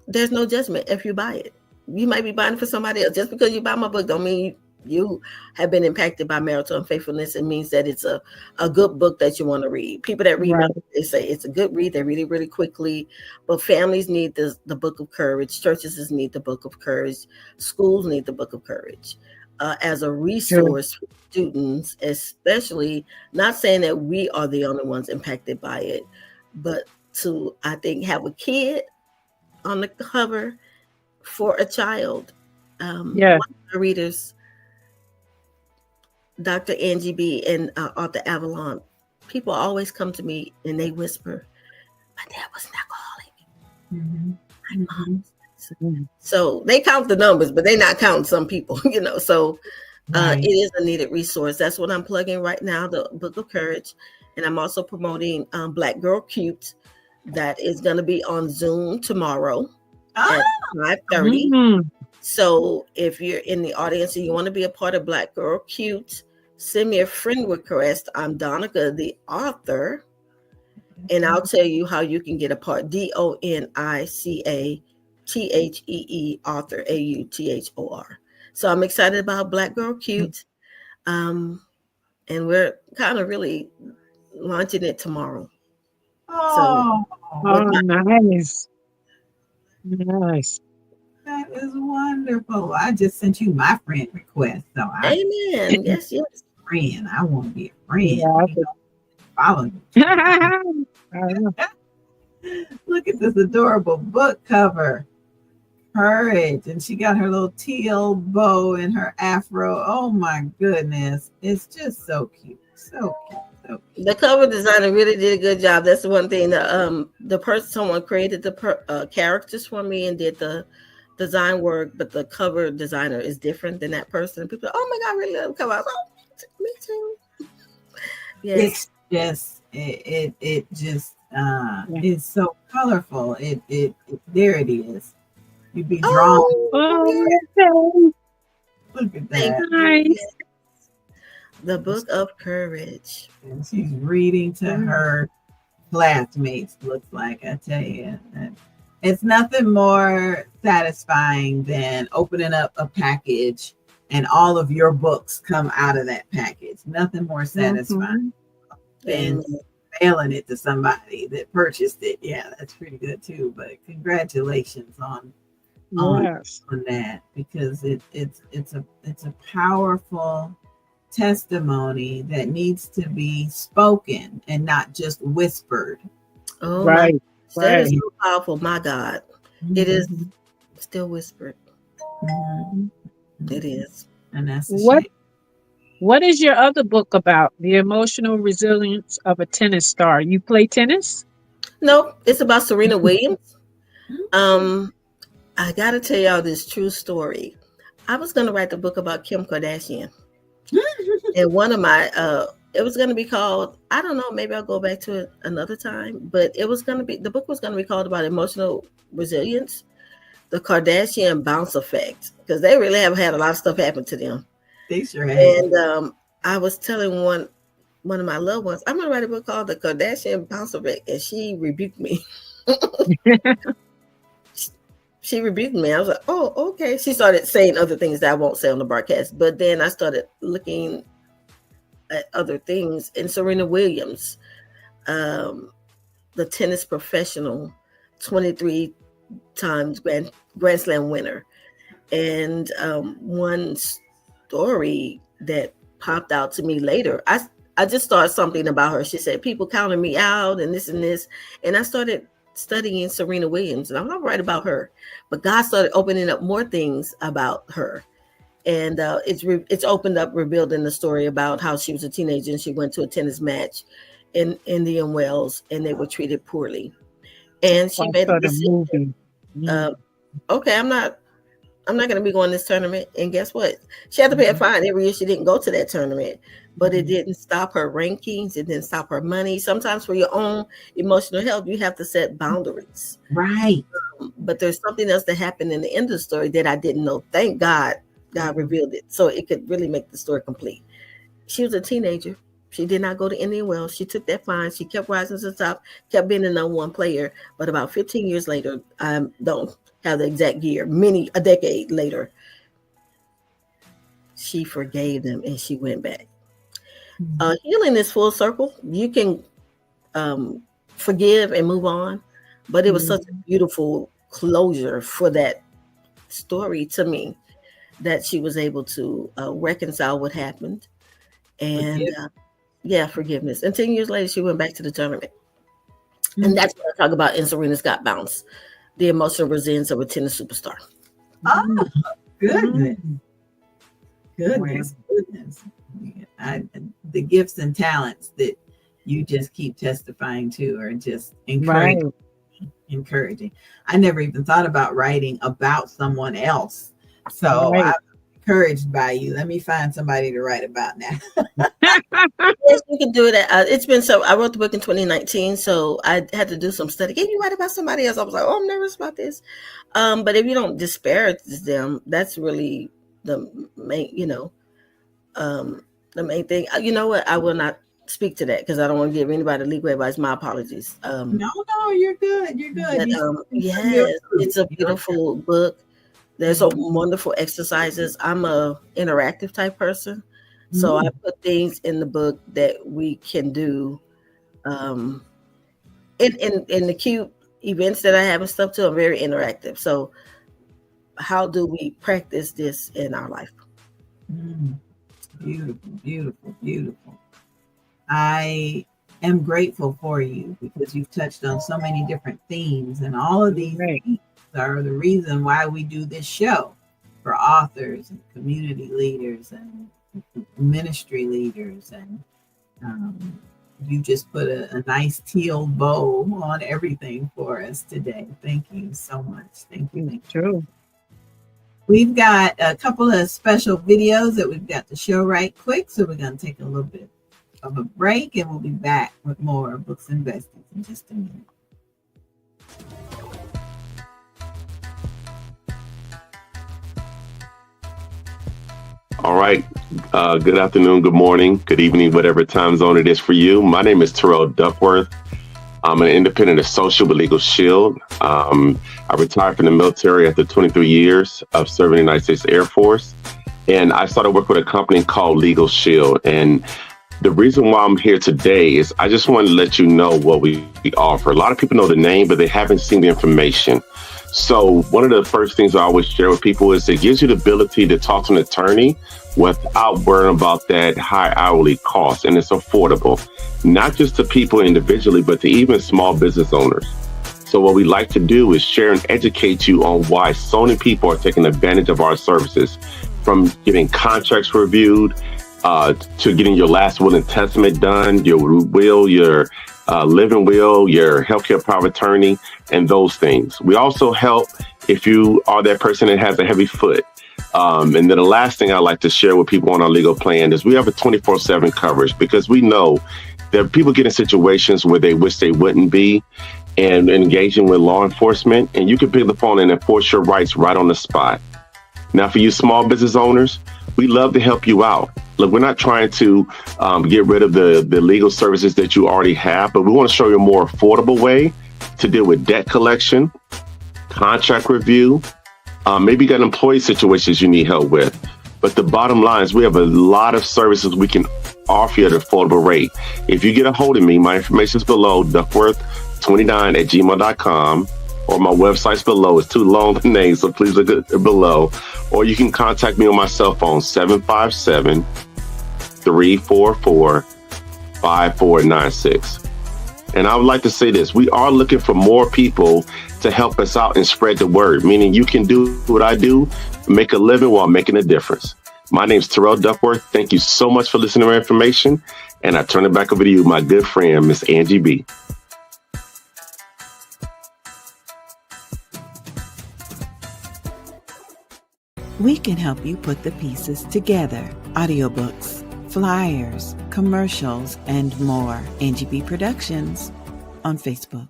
there's no judgment if you buy it. You might be buying it for somebody else. Just because you buy my book don't mean you have been impacted by marital unfaithfulness. It means that it's a good book that you want to read. People that read my book, they say it's a good read. They read it really quickly. But families need the Book of Courage. Churches need the Book of Courage. Schools need the Book of Courage as a resource for students, especially, not saying that we are the only ones impacted by it, but to, I think, have a kid on the cover for a child. One of my readers, Dr. Angie B and author Avalon, people always come to me and they whisper, my dad was an alcoholic. My mom. So they count the numbers, but they're not counting some people, So it is a needed resource. That's what I'm plugging right now, the Book of Courage. And I'm also promoting Black Girl Cute. That is going to be on Zoom tomorrow at 5:30. So if you're in the audience and you want to be a part of Black Girl Cute, send me a friend request. I'm Donica, the author, and I'll tell you how you can get a part. DONICATHEE, author, AUTHOR. So I'm excited about Black Girl Cute, and we're kind of really launching it tomorrow. Nice. Nice. That is wonderful. I just sent you my friend request. So amen. Yes. Friend. I want to be a friend. Follow you. Look at this adorable book cover. Courage. And she got her little teal bow and her afro. Oh my goodness. It's just so cute. So cute. So cute. The cover designer really did a good job. That's the one thing. The person, someone created the characters for me and did the design work, but the cover designer is different than that person. People are, oh my God, I really love the cover. I was like, oh, me too. Yes. It's just it just is so colorful. It there it is. You'd be drawn. Oh, okay. Look at that. Nice. The Book of Courage. And she's reading to her classmates, looks like. I tell you. It's nothing more satisfying than opening up a package and all of your books come out of that package. Nothing more satisfying than mailing it to somebody that purchased it. Yeah, that's pretty good too. But congratulations on that, because it's a powerful testimony that needs to be spoken and not just whispered. Oh, right. That is so powerful. My God, it is still whispered. It is, and that's what is your other book about? The emotional resilience of a tennis star. You play tennis? No, it's about Serena Williams. I gotta tell y'all this true story. I was gonna write the book about Kim Kardashian. And one of my it was gonna be called, I don't know, maybe I'll go back to it another time, but it was gonna be, the book was gonna be called about emotional resilience, the Kardashian bounce effect, because they really have had a lot of stuff happen to them. They sure have. And I was telling one of my loved ones, I'm gonna write a book called The Kardashian Bounce Effect, and she rebuked me. She rebuked me. I was like, oh, okay. She started saying other things that I won't say on the broadcast. But then I started looking at other things. And Serena Williams, the tennis professional, 23 times Grand Slam winner. And one story that popped out to me later, I just started something about her. She said, people counted me out and this and this. And I started studying Serena Williams, and I'm not right about her, but God started opening up more things about her, and it's opened up, revealed in the story about how she was a teenager and she went to a tennis match in Indian Wells, and they were treated poorly, and she made a decision. Okay, I'm not going to be going to this tournament, and guess what? She had to pay a fine every year she didn't go to that tournament. But it didn't stop her rankings. It didn't stop her money. Sometimes for your own emotional health, you have to set boundaries. Right. But there's something else that happened in the end of the story that I didn't know. Thank God, God revealed it, so it could really make the story complete. She was a teenager. She did not go to Indian Wells. She took that fine. She kept rising to the top, kept being the number one player. But about 15 years later, I don't have the exact year, a decade later, she forgave them and she went back. Healing is full circle. You can forgive and move on, but it was such a beautiful closure for that story to me, that she was able to reconcile what happened, and forgiveness. And 10 years later, she went back to the tournament, and that's what I talk about in Serena's Got Bounce, the emotional resilience of a tennis superstar. Oh, goodness. Goodness. The gifts and talents that you just keep testifying to are just encouraging. I never even thought about writing about someone else. So I'm encouraged by you. Let me find somebody to write about now. Yes, we can do it. It's been so. I wrote the book in 2019, so I had to do some study. Can you write about somebody else? I was like, oh, I'm nervous about this. But if you don't disparage them, that's really the main, the main thing. You know what? I will not speak to that because I don't want to give anybody legal advice. My apologies. No, you're good. You're good. But, yes, it's a beautiful book. There's some wonderful exercises. I'm a interactive type person, so I put things in the book that we can do. In the cute events that I have and stuff too, I'm very interactive. So, how do we practice this in our life? Beautiful, beautiful, beautiful. I am grateful for you because you've touched on so many different themes, and all of these themes are the reason why we do this show for authors and community leaders and ministry leaders. And you just put a nice teal bow on everything for us today. Thank you so much. Thank you. Thank you. True. We've got a couple of special videos that we've got to show right quick. So we're going to take a little bit of a break and we'll be back with more Books and Besties in just a minute. All right. Good afternoon, good morning, good evening, whatever time zone it is for you. My name is Terrell Duckworth. I'm an independent associate with Legal Shield. I retired from the military after 23 years of serving in the United States Air Force. And I started working with a company called Legal Shield. And the reason why I'm here today is I just wanted to let you know what we offer. A lot of people know the name, but they haven't seen the information. So one of the first things I always share with people is it gives you the ability to talk to an attorney without worrying about that high hourly cost. And it's affordable, not just to people individually, but to even small business owners. So what we like to do is share and educate you on why so many people are taking advantage of our services, from getting contracts reviewed, to getting your last will and testament done, your will, your living will, your healthcare power of attorney, and those things. We also help if you are that person that has a heavy foot. And then the last thing I like to share with people on our legal plan is we have a 24/7 coverage, because we know that people get in situations where they wish they wouldn't be and engaging with law enforcement, and you can pick the phone and enforce your rights right on the spot. Now, for you small business owners, we love to help you out. Look, we're not trying to get rid of the legal services that you already have, but we want to show you a more affordable way to deal with debt collection, contract review. Maybe you got employee situations you need help with. But the bottom line is we have a lot of services we can offer you at an affordable rate. If you get a hold of me, my information is below, duckworth29@gmail.com, or my website's below. It's too long the name, so please look at it below. Or you can contact me on my cell phone, 757-344-5496. And I would like to say this, we are looking for more people to help us out and spread the word, meaning you can do what I do, make a living while making a difference. My name is Terrell Duckworth. Thank you so much for listening to my information. And I turn it back over to you, my good friend, Miss Angie B. We can help you put the pieces together. Audiobooks, flyers, commercials, and more. Angie B Productions on Facebook.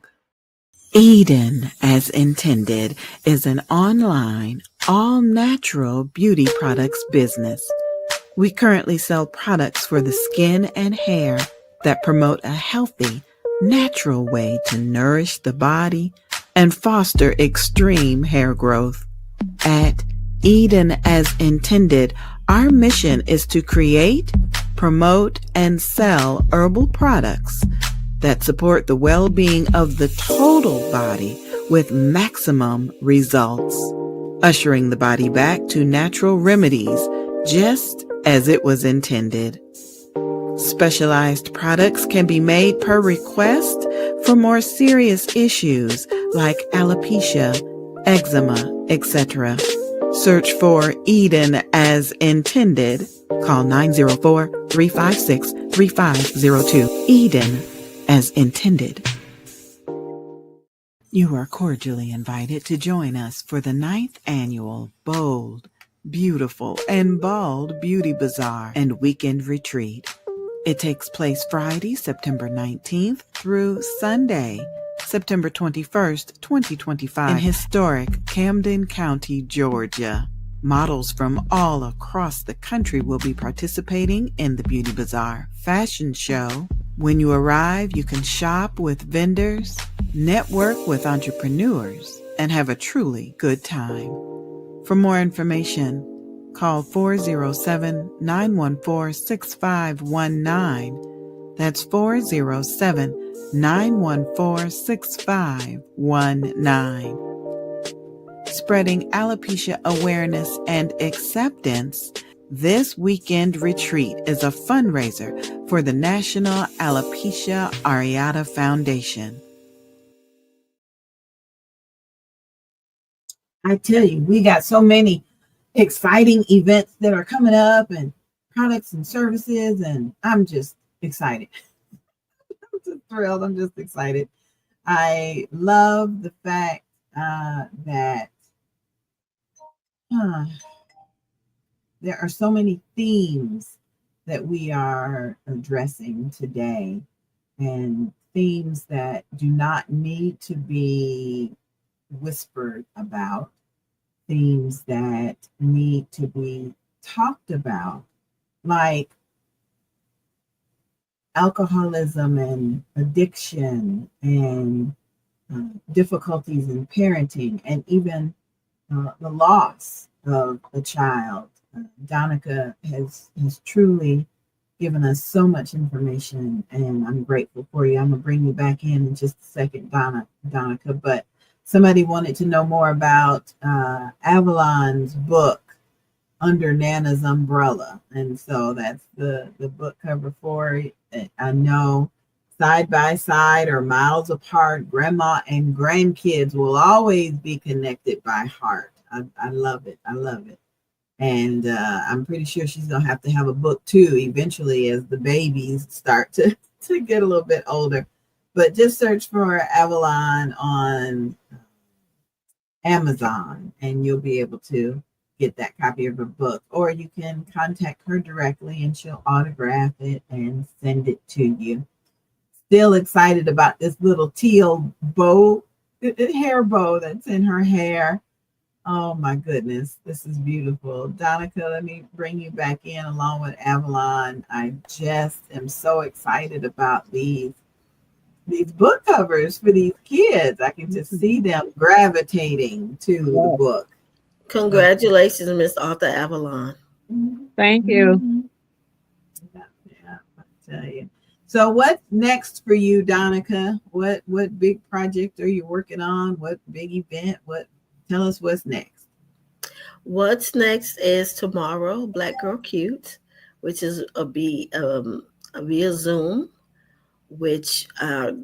Eden, as intended, is an online, all-natural beauty products business. We currently sell products for the skin and hair that promote a healthy, natural way to nourish the body and foster extreme hair growth. At Eden, as intended, our mission is to create, promote, and sell herbal products that support the well-being of the total body with maximum results, ushering the body back to natural remedies just as it was intended. Specialized products can be made per request for more serious issues like alopecia, eczema, etc. Search for Eden as intended. Call 904-356-3502. Eden as intended. You are cordially invited to join us for the 9th annual Bold, Beautiful, and Bald Beauty Bazaar and Weekend Retreat. It takes place Friday, September 19th through Sunday, September 21st, 2025 in historic Camden County, Georgia. Models from all across the country will be participating in the Beauty Bazaar fashion show. When you arrive, you can shop with vendors, network with entrepreneurs, and have a truly good time. For more information, call 407-914-6519. That's 407-914-6519. Spreading alopecia awareness and acceptance, this weekend retreat is a fundraiser for the National Alopecia Areata Foundation. I tell you, we got so many exciting events that are coming up and products and services, and I'm just excited. I'm just thrilled. I'm just excited. I love the fact that there are so many themes that we are addressing today, and themes that do not need to be whispered about, themes that need to be talked about, like alcoholism and addiction and difficulties in parenting, and even the loss of a child. Donica has truly given us so much information, and I'm grateful for you. I'm gonna bring you back in just a second, Donica. But somebody wanted to know more about Avalon's book, Under Nana's Umbrella, and so that's the book cover for it. I know side by side or miles apart, grandma and grandkids will always be connected by heart. I love it. I love it. And I'm pretty sure she's gonna have to have a book too eventually as the babies start to get a little bit older. But just search for Avalon on Amazon and you'll be able to get that copy of her book, or you can contact her directly and she'll autograph it and send it to you. Still excited about this little teal bow, hair bow that's in her hair. Oh my goodness, this is beautiful. Donica, let me bring you back in along with Avalon. I just am so excited about these book covers for these kids. I can just see them gravitating to the book. Congratulations, Miss Arthur Avalon. Thank you. Yeah, I tell you. So what's next for you, Donica? What big project are you working on? What big event? Tell us what's next. What's next is tomorrow, Black Girl Cute, which is via Zoom, which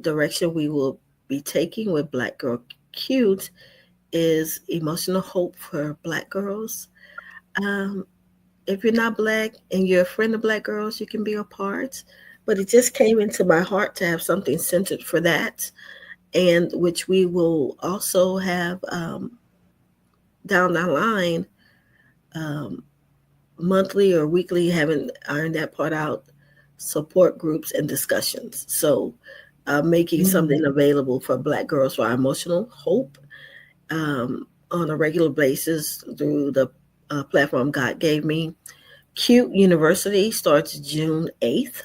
direction we will be taking with Black Girl Cute is emotional hope for Black girls. If you're not Black and you're a friend of Black girls, you can be a part. But it just came into my heart to have something centered for that, and which we will also have down the line, monthly or weekly, haven't ironed that part out, support groups and discussions. So making something available for Black girls for our emotional hope on a regular basis through the platform God gave me. Cute University starts June 8th,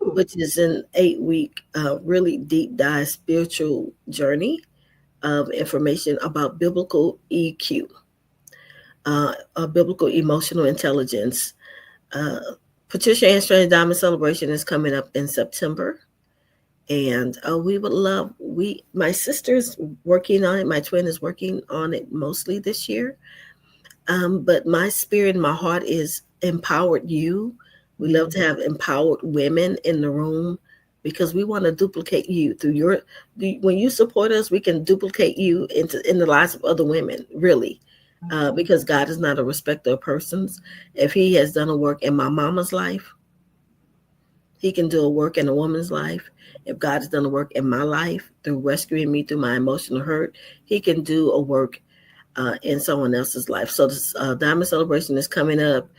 which is an 8-week, really deep dive spiritual journey of information about biblical EQ, biblical emotional intelligence. Patricia Ann Strange Diamond Celebration is coming up in September. And we would love, my sister's working on it. My twin is working on it mostly this year. But my spirit, my heart is empowered you. We love to have empowered women in the room because we want to duplicate you through when you support us, we can duplicate you in the lives of other women, really. Because God is not a respecter of persons. If he has done a work in my mama's life, he can do a work in a woman's life. If God has done a work in my life through rescuing me through my emotional hurt, he can do a work in someone else's life. So this Diamond Celebration is coming up.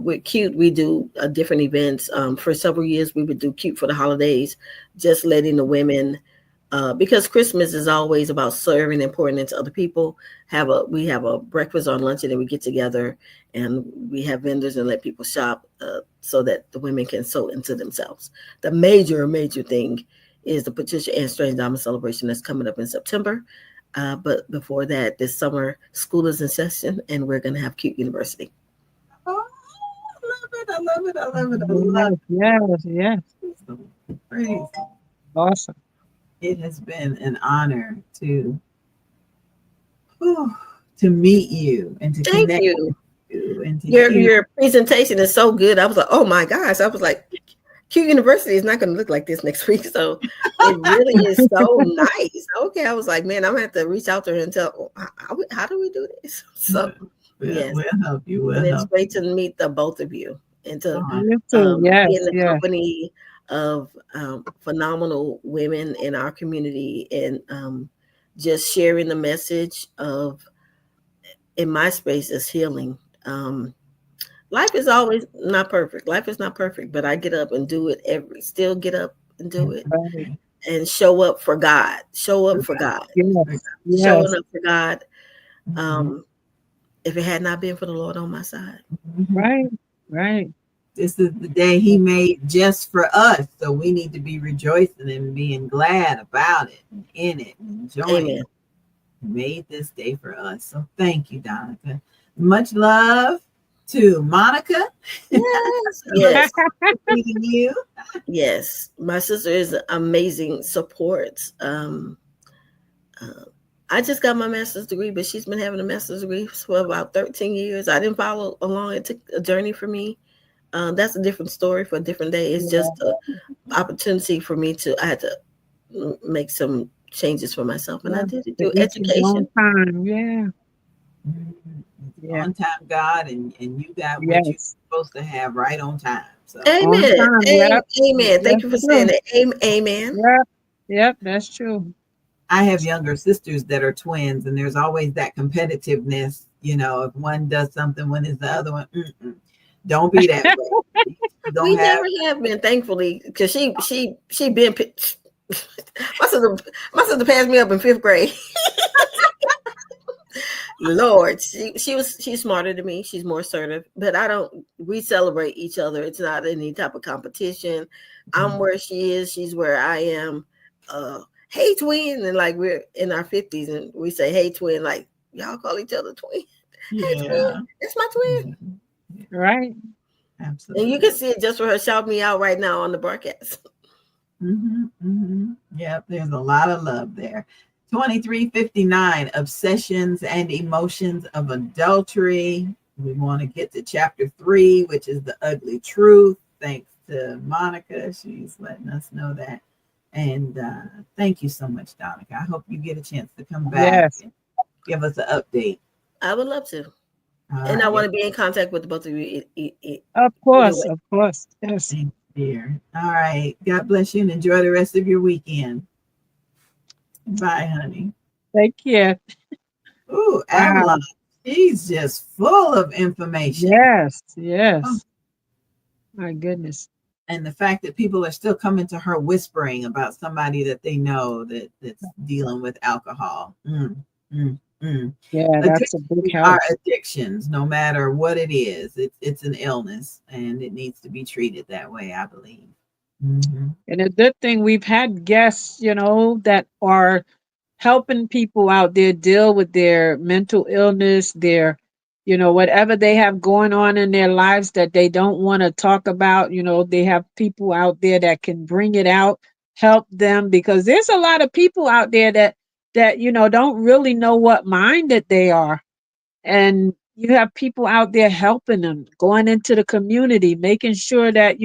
With Cute, we do different events. For several years, we would do Cute for the holidays, just letting the women, because Christmas is always about serving and pouring into other people. We have a breakfast or lunch, and then we get together and we have vendors and let people shop so that the women can sow into themselves. The major thing is the Patricia Ann Strange Diamond Celebration that's coming up in September. But before that, this summer, school is in session, and we're going to have Cute University. Oh, I love it. Yes. Praise. Awesome. It has been an honor to meet you and to connect you. with you. And to your presentation is so good. I was like, oh my gosh. I was like, Q University is not going to look like this next week. So it really is so nice. Okay, I was like, man, I'm going to have to reach out to her and tell, how do we do this? So, yes. We'll help you. And it's great to meet the both of you and to be in the company of phenomenal women in our community and just sharing the message of, in my space, is healing. Life is always not perfect. Life is not perfect, but I get up and do it still get up and do it and show up for God. Show up for God. Yes. Showing up for God. If it had not been for the Lord on my side. Right. This is the day he made just for us. So we need to be rejoicing and being glad about it, in it, enjoying it. He made this day for us. So thank you, Donica. Much love to Monica. Yes. Meeting you. Yes. My sister is amazing support. I just got my master's degree, but she's been having a master's degree for about 13 years. I didn't follow along. It took a journey for me. That's a different story for a different day. It's just an opportunity for me I had to make some changes for myself. And I did it through education. On time, God, and you got what you're supposed to have right on time. So amen. Amen. Thank you for saying that. Amen. Yep, that's true. I have younger sisters that are twins, and there's always that competitiveness. You know, if one does something, when is the other one? Don't be that way. We never have been, thankfully, because she been. My sister passed me up in 5th grade. Lord, she's smarter than me. She's more assertive, but we celebrate each other. It's not any type of competition. I'm where she is. She's where I am. Hey twin, and like we're in our 50s and we say hey twin, like y'all call each other twin. Hey twin, it's my twin. Right. Absolutely. And you can see it just for her shout me out right now on the broadcast. Yep, there's a lot of love there. 2359, obsessions and emotions of adultery. We want to get to chapter 3, which is the ugly truth. Thanks to Monica. She's letting us know that. And thank you so much, Donica. I hope you get a chance to come back and give us an update. I would love to. And I want to be in contact with the both of you. Of course. Yes. Thanks, dear. All right. God bless you and enjoy the rest of your weekend. Bye, honey. Take care. Ooh, Avalon. She's just full of information. Yes. Oh. My goodness. And the fact that people are still coming to her whispering about somebody that they know that's dealing with alcohol. Yeah, that's a big help. Our addictions, no matter what it is, it's an illness and it needs to be treated that way, I believe. And a good thing we've had guests, that are helping people out there deal with their mental illness, their whatever they have going on in their lives that they don't want to talk about. They have people out there that can bring it out, help them, because there's a lot of people out there that don't really know what mind that they are. And you have people out there helping them, going into the community, making sure that,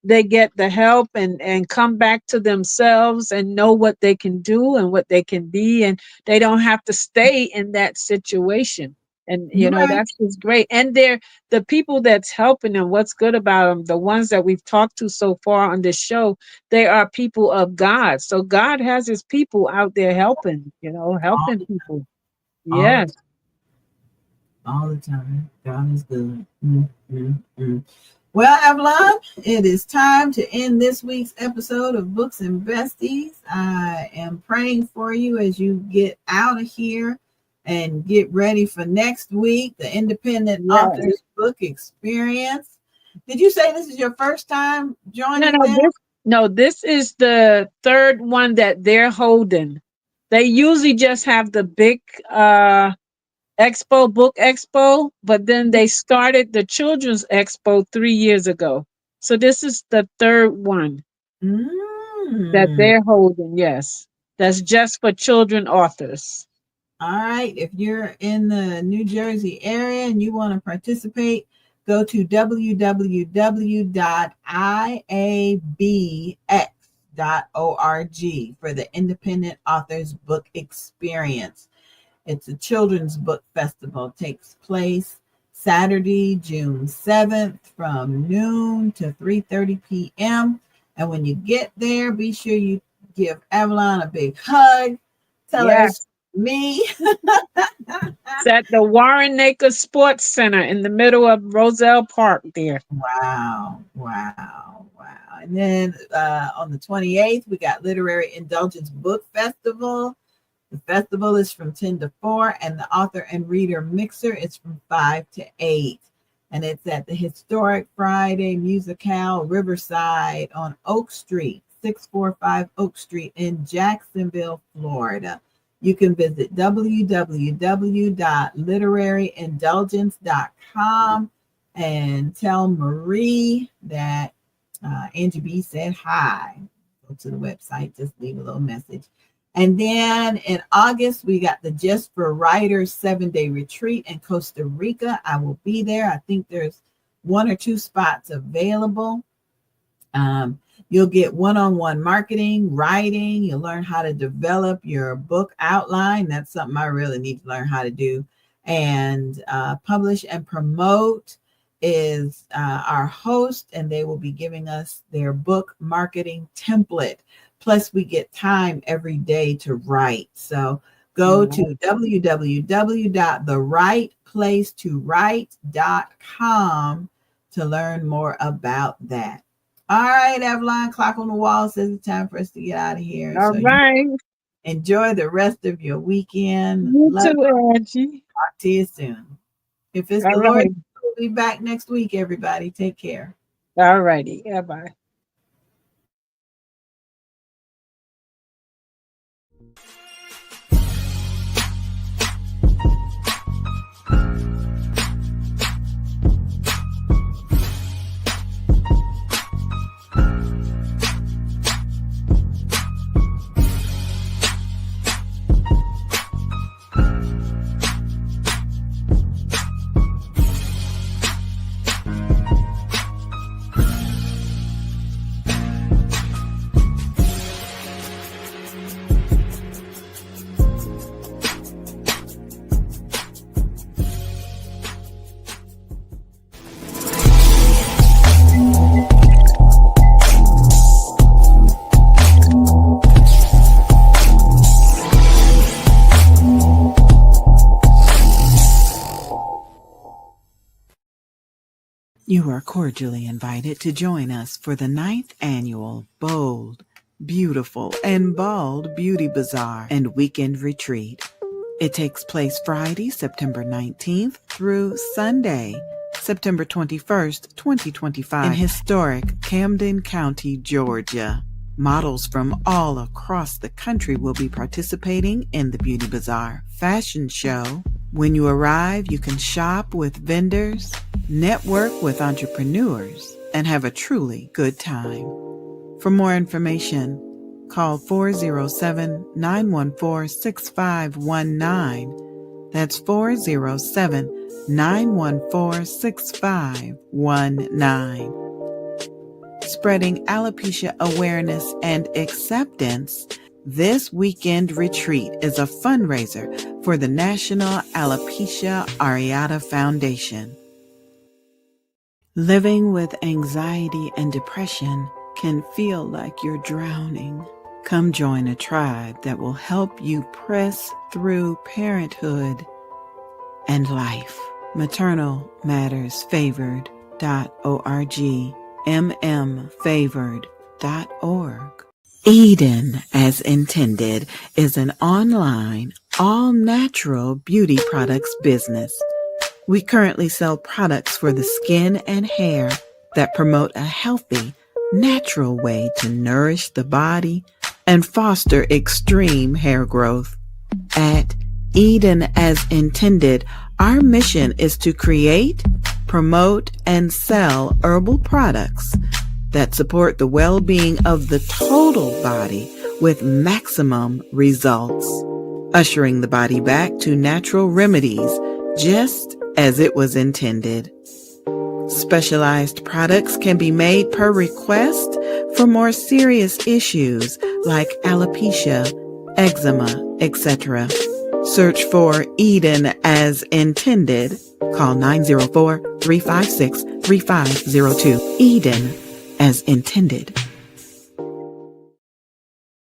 they get the help and come back to themselves and know what they can do and what they can be. And they don't have to stay in that situation. And, that's just great. And they're the people that's helping them. What's good about them, the ones that we've talked to so far on this show, they are people of God. So God has his people out there helping, helping people. Yes. All the time. God is good. Well, Avalon, it is time to end this week's episode of Books and Besties. I am praying for you as you get out of here and get ready for next week, the Independent Authors Book Experience. Did you say this is your first time joining them? This is the third one that they're holding. They usually just have the big book expo, but then they started the children's expo 3 years ago. So this is the third one that they're holding. Yes, that's just for children authors. All right. If you're in the New Jersey area and you want to participate, go to www.iabx.org for the Independent Authors Book Experience. It's a children's book festival. It takes place Saturday, June 7th from noon to 3:30 p.m. And when you get there, be sure you give Avalon a big hug. Tell her it's Yes. me. It's at the Warren Acres Sports Center in the middle of Roselle Park there. Wow. And then on the 28th, we got Literary Indulgence Book Festival. The festival is from 10 to 4, and the author and reader mixer is from 5 to 8. And it's at the Historic Friday Musicale Riverside on Oak Street, 645 Oak Street in Jacksonville, Florida. You can visit www.literaryindulgence.com and tell Marie that Angie B said hi. Go to the website, just leave a little message. And then in August, we got the Just for Writers 7-day retreat in Costa Rica. I will be there. I think there's 1 or 2 spots available. You'll get one-on-one marketing, writing. You'll learn how to develop your book outline. That's something I really need to learn how to do. And Publish and Promote is our host, and they will be giving us their book marketing template. Plus, we get time every day to write. So go to www.therightplacetowrite.com to learn more about that. All right, Evelyn, clock on the wall says it's time for us to get out of here. All right. Enjoy the rest of your weekend. You too, Angie. Talk to you soon. If it's the Lord, we'll be back next week, everybody. Take care. All righty. Bye-bye. You are cordially invited to join us for the 9th annual Bold, Beautiful, and Bald Beauty Bazaar and Weekend Retreat. It takes place Friday, September 19th through Sunday, September 21st, 2025 in historic Camden County, Georgia. Models from all across the country will be participating in the Beauty Bazaar fashion show. When you arrive, you can shop with vendors, network with entrepreneurs, and have a truly good time. For more information, call 407-914-6519. That's 407-914-6519. Spreading alopecia awareness and acceptance, this weekend retreat is a fundraiser for the National Alopecia Areata Foundation. Living with anxiety and depression can feel like you're drowning. Come join a tribe that will help you press through parenthood and life. maternalmattersfavored.org, mmfavored.org. Eden, as intended, is an online, all-natural beauty products business. We currently sell products for the skin and hair that promote a healthy, natural way to nourish the body and foster extreme hair growth. At Eden, as intended, our mission is to create, promote, and sell herbal products that support the well-being of the total body with maximum results, ushering the body back to natural remedies just as it was intended. Specialized products can be made per request for more serious issues like alopecia, eczema, etc. Search for Eden as intended. Call 904-356-3502. Eden as intended.